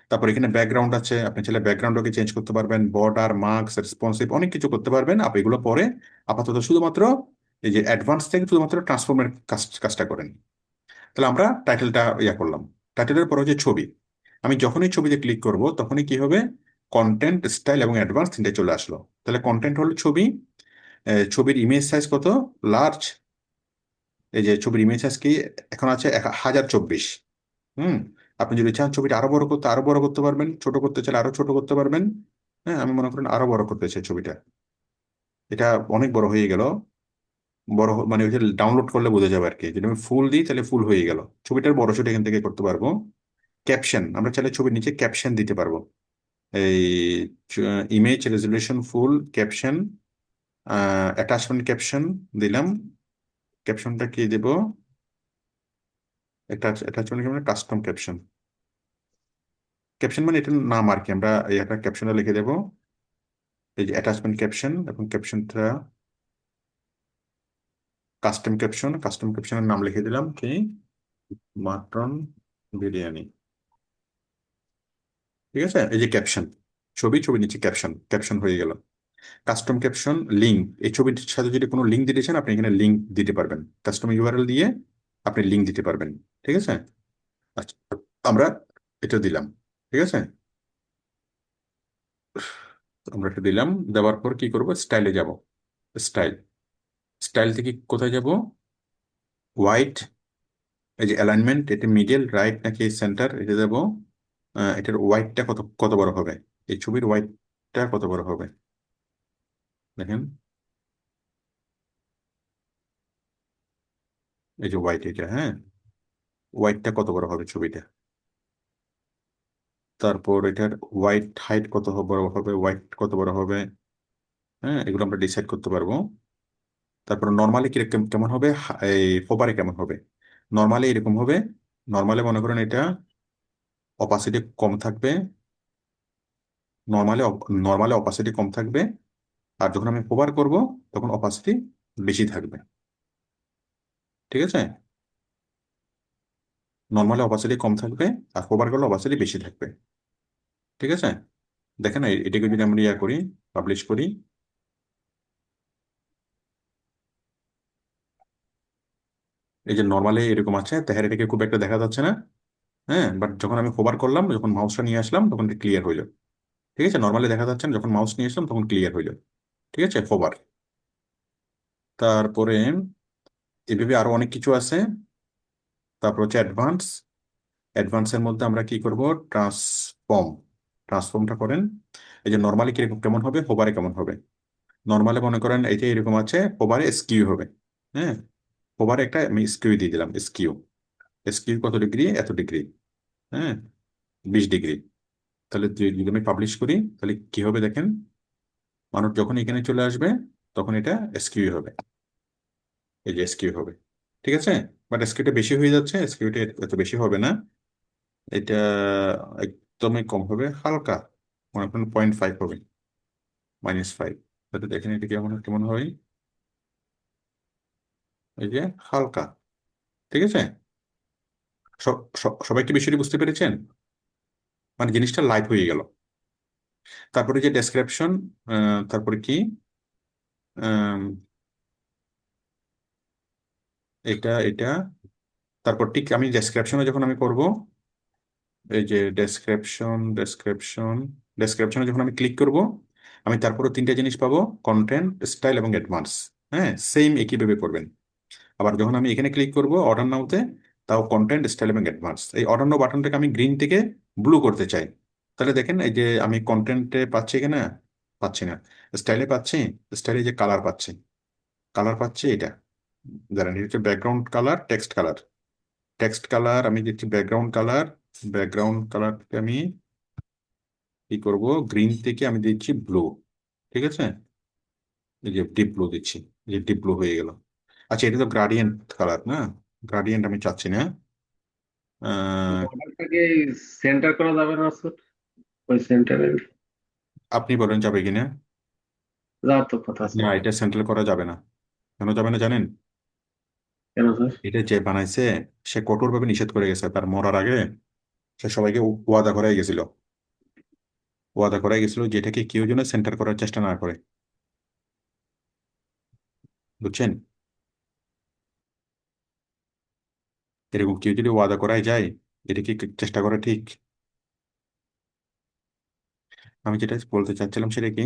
তারপর এখানে ব্যাকগ্রাউন্ড আছে, আপনি চাইলে ব্যাকগ্রাউন্ডকে চেঞ্জ করতে পারবেন, বর্ডার, মার্কস, রেসপন্সিভ, অনেক কিছু করতে পারবেন। আপনি এগুলো পরে আপাতত শুধুমাত্র এই যে অ্যাডভান্স থেকে শুধুমাত্র ট্রান্সফর্মের কাজটা করেন। তাহলে আমরা টাইটেলটা করলাম। টাইটেলের পর হচ্ছে ছবি। আমি যখনই ছবিতে ক্লিক করব তখনই কি হবে? কন্টেন্ট, স্টাইল এবং অ্যাডভান্স তিনটে চলে আসলো। তাহলে কন্টেন্ট হলো ছবি। ছবির ইমেজ সাইজ কত? লার্জ। এই যে ছবির ইমেজ সাইজ কি এখন আছে 1024। হুম, আপনি যদি চান ছবিটা আরো বড় করতে, আরো বড় করতে পারবেন, ছোট করতে চাইলে আরো ছোট করতে পারবেন। হ্যাঁ, আমি মনে করেন আরো বড় করতে চাই ছবিটা। এটা অনেক বড় হয়ে গেল। মানে ওই যে ডাউনলোড করলে বোঝা যাবে আর কি। যদি আমি ফুল দিই তাহলে ফুল হয়ে গেল। ছবিটার বড় ছোট এখান থেকে করতে পারবো। ক্যাপশন, আমরা চাইলে ছবির নিচে ক্যাপশন দিতে পারবো। এই ইমেজ রেজলিউশন ফুল, ক্যাপশন, অ্যাটাচমেন্ট ক্যাপশন দিলাম। ক্যাপশনটা কি দেব? অ্যাটাচমেন্ট মানে কাস্টম ক্যাপশন। ক্যাপশন মানে এটার নাম আর কি, আমরা এই একটা ক্যাপশনে লিখে দেবো। এই যে অ্যাটাচমেন্ট ক্যাপশন, এবং ক্যাপশনটা কাস্টম ক্যাপশন। কাস্টম ক্যাপশনের নাম লিখে দিলাম কি? মাটন বিরিয়ানি। ঠিক আছে, এই যে ক্যাপশন, ছবি নিচে ক্যাপশন, ক্যাপশন হয়ে গেল। কাস্টম ক্যাপশন, লিঙ্ক, এই ছবির সাথে যদি কোনো লিঙ্ক দিতে চান আপনি এখানে লিঙ্ক দিতে পারবেন। কাস্টম ইউআরএল দিয়ে আপনি লিঙ্ক দিতে পারবেন। ঠিক আছে, আচ্ছা, আমরা এটা দিলাম। ঠিক আছে, আমরা এটা দিলাম। দেওয়ার পর কি করব? স্টাইলে যাব। স্টাইল, স্টাইল থেকে কোথায় যাব? হোয়াইট। এই যে অ্যালাইনমেন্ট, এটা মিডল, রাইট নাকি সেন্টার, এটা দেবো। এটার হোয়াইটটা কত কত বড় হবে? এই ছবির হোয়াইটটা কত বড় হবে দেখেন। এই যে হোয়াইট, এটা, হ্যাঁ, হোয়াইটটা কত বড় হবে ছবিটা। তারপর এটার হোয়াইট হাইট কত বড় হবে, হোয়াইট কত বড় হবে। হ্যাঁ, এগুলো আমরা ডিসাইড করতে পারবো। তারপর নর্মালি কিরকম কেমন হবে, এই হোভারে কেমন হবে। নর্মালি এরকম হবে। নর্মালি মনে করেন এটা অপাসিটি কম থাকবে। নর্মালি নর্মালি অপাসিটি কম থাকবে। আর যখন আমি হোভার করব তখন অপাসিটি বেশি থাকবে। ঠিক আছে, নর্মালি অপাসিটি কম থাকবে, আর হোভার করলে অপাসিটি বেশি থাকবে। ঠিক আছে, দেখেন এটাকে যদি আমরা করি, পাবলিশ করি, এই যে নর্মালি এরকম আছে, তাহলে এটাকে খুব একটা দেখা যাচ্ছে না। হ্যাঁ, বাট যখন আমি হোভার করলাম, যখন মাউসটা নিয়ে আসলাম তখন এটা ক্লিয়ার হইলো। ঠিক আছে, নর্মালি দেখা যাচ্ছে না, যখন মাউস নিয়ে আসলাম তখন ক্লিয়ার হইলো। ঠিক আছে, হোভার। তারপরে এভাবে আরো অনেক কিছু আছে। তারপর হচ্ছে অ্যাডভান্স। অ্যাডভান্সের মধ্যে আমরা কি করব? ট্রান্সফর্ম। ট্রান্সফর্মটা করেন। এই যে নর্মালি কিরকম কেমন হবে, হোভারে কেমন হবে। নর্মালে মনে করেন এই যে এরকম আছে, হোভারে স্কিউ হবে। হ্যাঁ, হোভারে একটা আমি স্কিউ দিয়ে দিলাম, স্কিউ। স্কিউ কত ডিগ্রি? এত ডিগ্রি। হ্যাঁ, 20 ডিগ্রি। তাহলে যদি আমি পাবলিশ করি তাহলে কি হবে দেখেন। মানুষ যখন এখানে চলে আসবে তখন এটা এসকিউ হবে। এই যে এসকিউ হবে। ঠিক আছে, বাট এসকিউটা বেশি হয়ে যাচ্ছে, এসকিউটা এত বেশি হবে না। এটা একদমই কম হবে, হালকা, মনে করেন 0.5 হবে, -5। তাহলে দেখেন এটা কেমন কেমন হয়। এই যে হালকা। ঠিক আছে, সবাই কি বিষয়টি বুঝতে পেরেছেন? মানে জিনিসটা লাইট হয়ে গেল। তারপরে যে ডেসক্রিপশন, তারপরে কি, আম, এটা তারপর ঠিক আমি ডেসক্রিপশনে যখন আমি করব, এই যে ডেসক্রিপশনে যখন আমি ক্লিক করব, আমি তারপরে তিনটা জিনিস পাবো: কন্টেন্ট, স্টাইল এবং অ্যাডভান্স। হ্যাঁ, সেম একইভাবে করবেন। আবার যখন আমি এখানে ক্লিক করব অর্ডার নাওতে, তাও কন্টেন্ট, স্টাইল এবং অ্যাডভান্স। এই অর্ডার নাও বাটনটাকে আমি গ্রিন থেকে ব্লু করতে চাই। তাহলে দেখেন এই যে আমি কন্টেন্টে পাচ্ছি কিনা, পাচ্ছি না। স্টাইলে পাচ্ছি, স্টাইলে যে কালার পাচ্ছি, কালার পাচ্ছি এটা। দাঁড়ান, এটা হচ্ছে background colour, text colour. Text colour আমি দিচ্ছি ব্যাকগ্রাউন্ড কালার। ব্যাকগ্রাউন্ড কালারকে আমি কি করব, গ্রিন থেকে আমি দিচ্ছি ব্লু। ঠিক আছে, এই যে ডিপ ব্লু দিচ্ছি, এই যে ডিপ ব্লু হয়ে গেল। আচ্ছা, এটা তো গ্রাডিয়েন্ট কালার না, গ্রাডিয়েন্ট আমি চাচ্ছি না। আহ, বর্ডারটাকে সেন্টার করা যাবে না স্যার? ওই সেন্টারে আপনি বলেন যাবে কিনা। যাওয়ার তো কথা না, স্যার। এটা সেন্ট্রাল করা যাবে না। কেন যাবে না জানেন? কেন স্যার? এটা যে বানাইছে সে কঠোরভাবে নিষেধ করে গেছে, তার মরার আগে সে সবাইকে ওয়াদা করাই গেছিল, ওয়াদা করাই গেছিল যেটাকে কেউ যেন সেন্টার করার চেষ্টা না করে। বুঝছেন? এরকম কেউ যদি ওয়াদা করাই যায়, এটা কি চেষ্টা করা ঠিক? আমি যেটা বলতে চাচ্ছিলাম সেটা কি,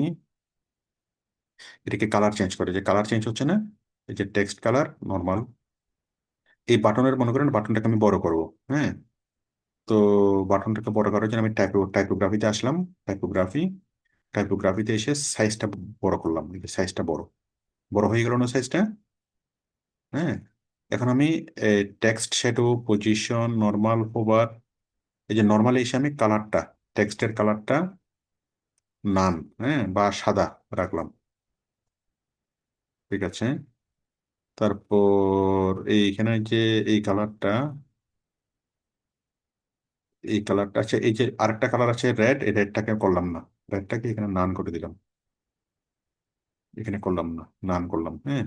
এটাকে কালার চেঞ্জ করে, যে কালার চেঞ্জ হচ্ছে না, এই যে টেক্সট কালার নর্মাল, এই বাটনের মনে করেন বাটনটাকে আমি বড় করব। হ্যাঁ, তো বাটনটাকে বড় করার জন্য আমি টাইপোগ্রাফিতে আসলাম। টাইপোগ্রাফি, টাইপোগ্রাফিতে এসে সাইজটা বড় করলাম, এই যে সাইজটা বড়, বড় হয়ে গেল না সাইজটা? হ্যাঁ, এখন আমি text shadow, position, normal, hover, এই যে নর্মালি এসে আমি কালারটা, টেক্সটের কালারটা নান, হ্যাঁ, বা সাদা রাখলাম। ঠিক আছে, তারপর এইখানে যে এই কালারটা, এই কালারটা আছে, এই যে আরেকটা কালার আছে রেড, এই রেডটাকে করলাম না, রেডটাকে এখানে নান করে দিলাম, এখানে করলাম না, নান করলাম। হ্যাঁ,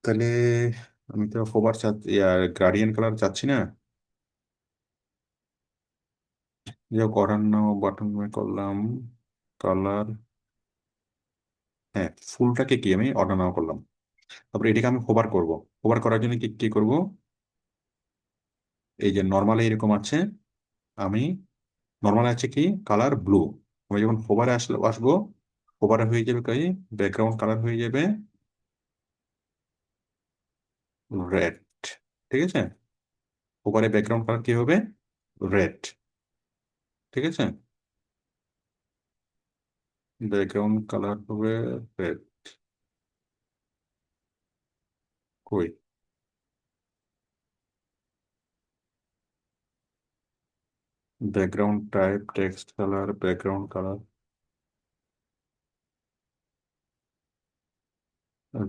তাহলে আমি তো হোভার চাচ্ছি, গ্রাডিয়েন্ট কালার চাচ্ছি না। যে অর্ডার নাও বাটন করলাম, কালার, হ্যাঁ, ফুলটাকে কি আমি অর্ডার নাও করলাম। তারপরে এটাকে আমি হোভার করব। হোভার করার জন্য কি কি করব, এই যে নর্মালি এরকম আছে, আমি নর্মাল আছে কি কালার ব্লু, আমি যখন হোভারে আসবো, হোভারে হয়ে যাবে কি ব্যাকগ্রাউন্ড কালার হয়ে যাবে রেড। ঠিক আছে, হোভারে ব্যাকগ্রাউন্ড কালার কি হবে, রেড। ঠিক আছে, ব্যাকগ্রাউন্ড কালার হবে রেড। কই, background type, text colour, background colour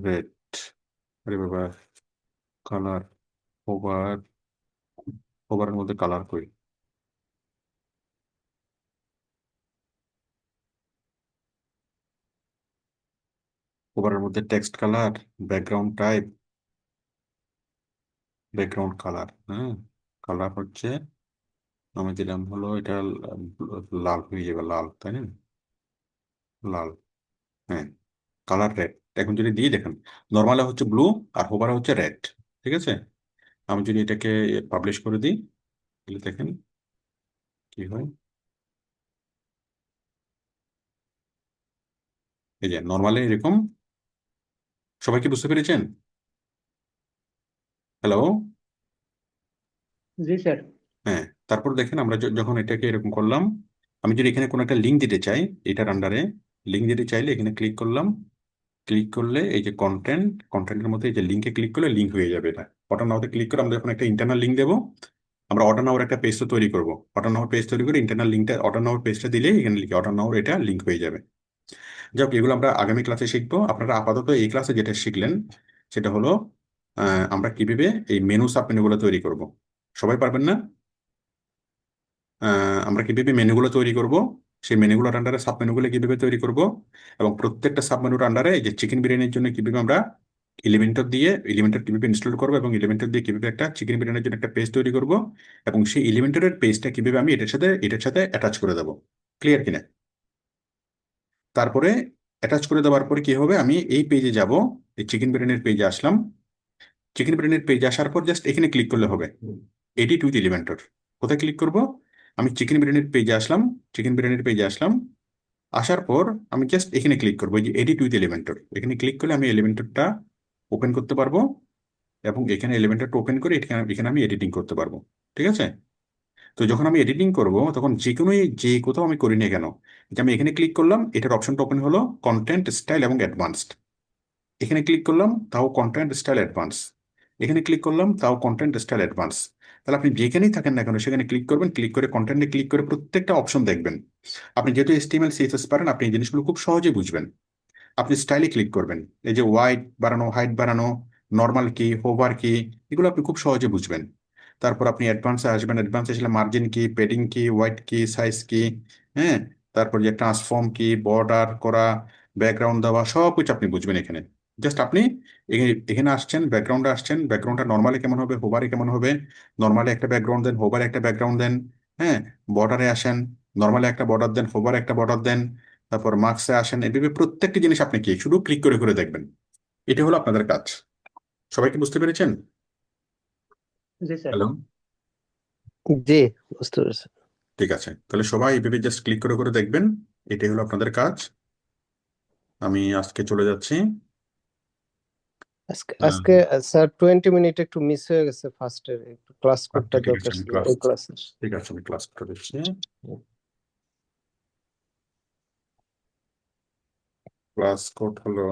red. আরে বাবা, কালার, ওভার, ওভারের মধ্যে কালার কই, ওভারের মধ্যে text colour, background type, background colour. হ্যাঁ, কালার হচ্ছে আমি দিলাম হলো এটা লাল হয়ে যাবে, লাল, তাই না? লাল, হ্যাঁ, কালার রেড। এখন যদি দিয়ে দেখেন, নর্মালে হচ্ছে ব্লু আর হোভারে হচ্ছে রেড। ঠিক আছে, আমি যদি এটাকে পাবলিশ করে দিই, তাহলে দেখেন কি হয়। এই যে নর্মালে এরকম, সবাই কি বুঝতে পেরেছেন? হ্যালো? जी सर। হ্যাঁ, তারপর দেখেন আমরা যখন এটাকে এরকম করলাম, আমি যদি এখানে কোনো একটা লিঙ্ক দিতে চাই, এটার আন্ডারে লিঙ্ক দিতে চাইলে এখানে ক্লিক করলাম। ক্লিক করলে এই যে কন্টেন্ট, কন্টেন্টের মধ্যে এই যে লিঙ্কে ক্লিক করলে লিঙ্ক হয়ে যাবে। এটা অর্ডার নাওতে ক্লিক করে আমরা যখন একটা ইন্টারনাল লিঙ্ক দেবো, আমরা অর্ডার নাওর একটা পেজ তো তৈরি করবো, অর্ডার নাওর পেজ তৈরি করে ইন্টারনাল লিঙ্কটা, অর্ডার নাওর পেজটা দিলেই এখানে লিখে অর্ডার নাওর এটা লিঙ্ক হয়ে যাবে। যাক, এগুলো আমরা আগামী ক্লাসে শিখবো। আপনারা আপাতত এই ক্লাসে যেটা শিখলেন সেটা হলো আমরা কিভাবে এই মেনু সাব মেনুগুলো তৈরি করব। সবাই পারবেন না? আমরা কিভাবে মেনুগুলো তৈরি করব, সেই মেনুগুলোর আন্ডারে সাব মেনুগুলো কিভাবে তৈরি করব, এবং প্রত্যেকটা সাব মেনুর আন্ডারে এই যে চিকেন বিরিয়ানির জন্য কিভাবে আমরা এলিমেন্টর কিভাবে ইনস্টল করবো, এবং এলিমেন্টর দিয়ে কিভাবে একটা চিকেন বিরিয়ানির জন্য একটা পেজ তৈরি করব, এবং সেই এলিমেন্টরের পেজটা কিভাবে আমি এটার সাথে অ্যাটাচ করে দেবো। ক্লিয়ার কিনা? তারপরে অ্যাটাচ করে দেওয়ার পরে কি হবে, আমি এই পেজে যাব, এই চিকেন বিরিয়ানির পেজে আসলাম। চিকেন বিরিয়ানির পেজে আসার পর জাস্ট এখানে ক্লিক করলে হবে, এডিট উইথ এলিমেন্টর। কোথায় ক্লিক করব, আমি চিকেন বিরিয়ানির পেজে আসলাম, চিকেন বিরিয়ানির পেজে আসলাম, আসার পর আমি জাস্ট এখানে ক্লিক করবো, এই যে এডিট উইথ এলিমেন্টর, এখানে ক্লিক করলে আমি এলিমেন্টরটা ওপেন করতে পারবো, এবং এখানে এলিমেন্টরটা ওপেন করে এখানে এখানে আমি এডিটিং করতে পারবো। ঠিক আছে, তো যখন আমি এডিটিং করব তখন যে কোথাও আমি করি না কেন, যে আমি এখানে ক্লিক করলাম, এটার অপশনটা ওপেন হলো কন্টেন্ট স্টাইল এবং অ্যাডভান্সড। এখানে ক্লিক করলাম, তাও কন্টেন্ট স্টাইল অ্যাডভান্স। এখানে ক্লিক করলাম, তাও কন্টেন্ট স্টাইল অ্যাডভান্স। তাহলে আপনি যেখানেই থাকেন না কেন সেখানে ক্লিক করবেন, ক্লিক করে কন্টেন্টে ক্লিক করে প্রত্যেকটা অপশন দেখবেন। আপনি যেহেতু HTML CSS পারেন, আপনি এই জিনিসগুলো খুব সহজে বুঝবেন। আপনি স্টাইলে ক্লিক করবেন, এই যে ওয়াইড বাড়ানো, হাইট বাড়ানো, নর্মাল কি, হোভার কি, এগুলো আপনি খুব সহজে বুঝবেন। তারপর আপনি অ্যাডভান্সে আসবেন, অ্যাডভান্সে আসলে মার্জিন কি, পেডিং কি, হোয়াইট কি, সাইজ কি, হ্যাঁ, তারপর যে ট্রান্সফর্ম কি, বর্ডার করা, ব্যাকগ্রাউন্ড দেওয়া, সব কিছু আপনি বুঝবেন এখানে। জাস্ট আপনি এখানে আসছেন, ব্যাকগ্রাউন্ডে আসছেন, ব্যাকগ্রাউন্ডটা নর্মালি কেমন হবে, হোভারে কেমন হবে, নর্মালি একটা ব্যাকগ্রাউন্ড দেন, হোভারে একটা ব্যাকগ্রাউন্ড দেন, হ্যাঁ, বর্ডারে আসেন, নর্মালি একটা বর্ডার দেন, হোভারে একটা বর্ডার দেন, তারপর মার্কসে আসেন, এভাবে প্রত্যেকটি জিনিস আপনি কি শুধু ক্লিক করে করে দেখবেন। এটা হলো আপনাদের কাজ। সবাই কি বুঝতে পেরেছেন? জি স্যার। হ্যালো, জি, বুঝতে পেরেছি। ঠিক আছে, তাহলে সবাই এইভাবে জাস্ট ক্লিক করে করে দেখবেন। এটাই হলো আপনাদের কাজ। আমি আজকে চলে যাচ্ছি। আজকে আহ, আজকে স্যার 20 মিনিট একটু মিস হয়ে গেছে ফার্স্টের, একটু ক্লাস আচ্ছা, কোডটা ঠিক আছে, দরকার আমি ছিল ক্লাস ওই ক্লাসে। ঠিক আছে, আমি ক্লাস করে দিচ্ছি। ক্লাস কোড হলো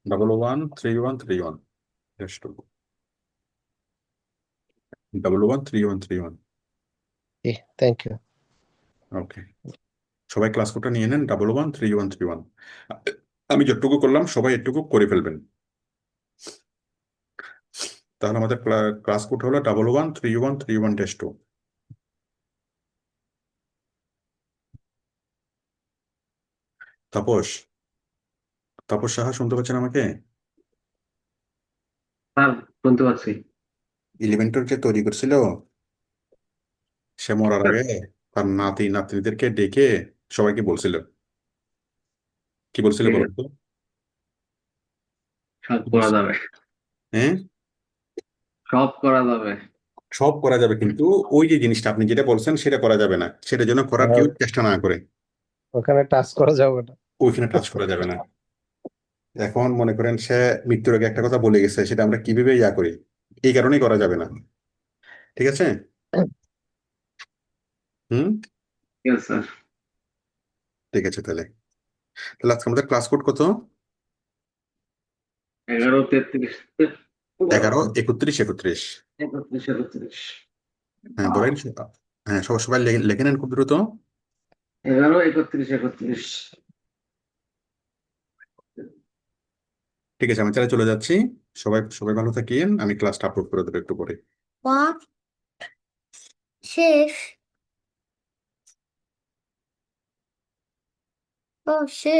113131। 113131। জি, থ্যাংক ইউ। ওকে, সবাই ক্লাস কোডটা নিয়ে নেন, 113131। আমি যতটুকু করলাম সবাই এটুকু করে ফেলবেন। তাহলে আমাদের ক্লাস কোড হলো 113131-2। তাপস, তাপস সাহা শুনতে পাচ্ছেন আমাকে? স্যার শুনতে পাচ্ছি। ইলেভেন্টর যে তৈরি করছিল, সে মরার আগে তার নাতি নাতনিদেরকে ডেকে সবাইকে বলছিল, কি বলছিল ঠিক বলো আছে, তো? সব করা যাবে, হ্যাঁ, সব করা যাবে। সব করা যাবে, কিন্তু ওই যে জিনিসটা আপনি যেটা বলছেন সেটা করা যাবে না, সেটা যেন করার কেউ চেষ্টা না করে। ওখানে টাচ করা যাবে না। ওইখানে টাচ করা যাবে না। এখন মনে করেন সে মৃত্যুর আগে একটা কথা বলে গেছে, সেটা আমরা কিভাবে করি, এই কারণেই করা যাবে না। ঠিক আছে? হুম, ঠিক আছে স্যার। ঠিক আছে। তাহলে তাহলে আজকে আমাদের ক্লাস কোড কত? 11-33, 11-31-31। 31-31, হ্যাঁ বলেন। হ্যাঁ, সবাই সবাই লিখে নেন খুব দ্রুত। 11-31-31। ঠিক আছে, আমি তাহলে চলে যাচ্ছি। সবাই সবাই ভালো থাকেন, আমি ক্লাসটা আপলোড করে দেবো একটু পরে। মা শেষ ও শেষ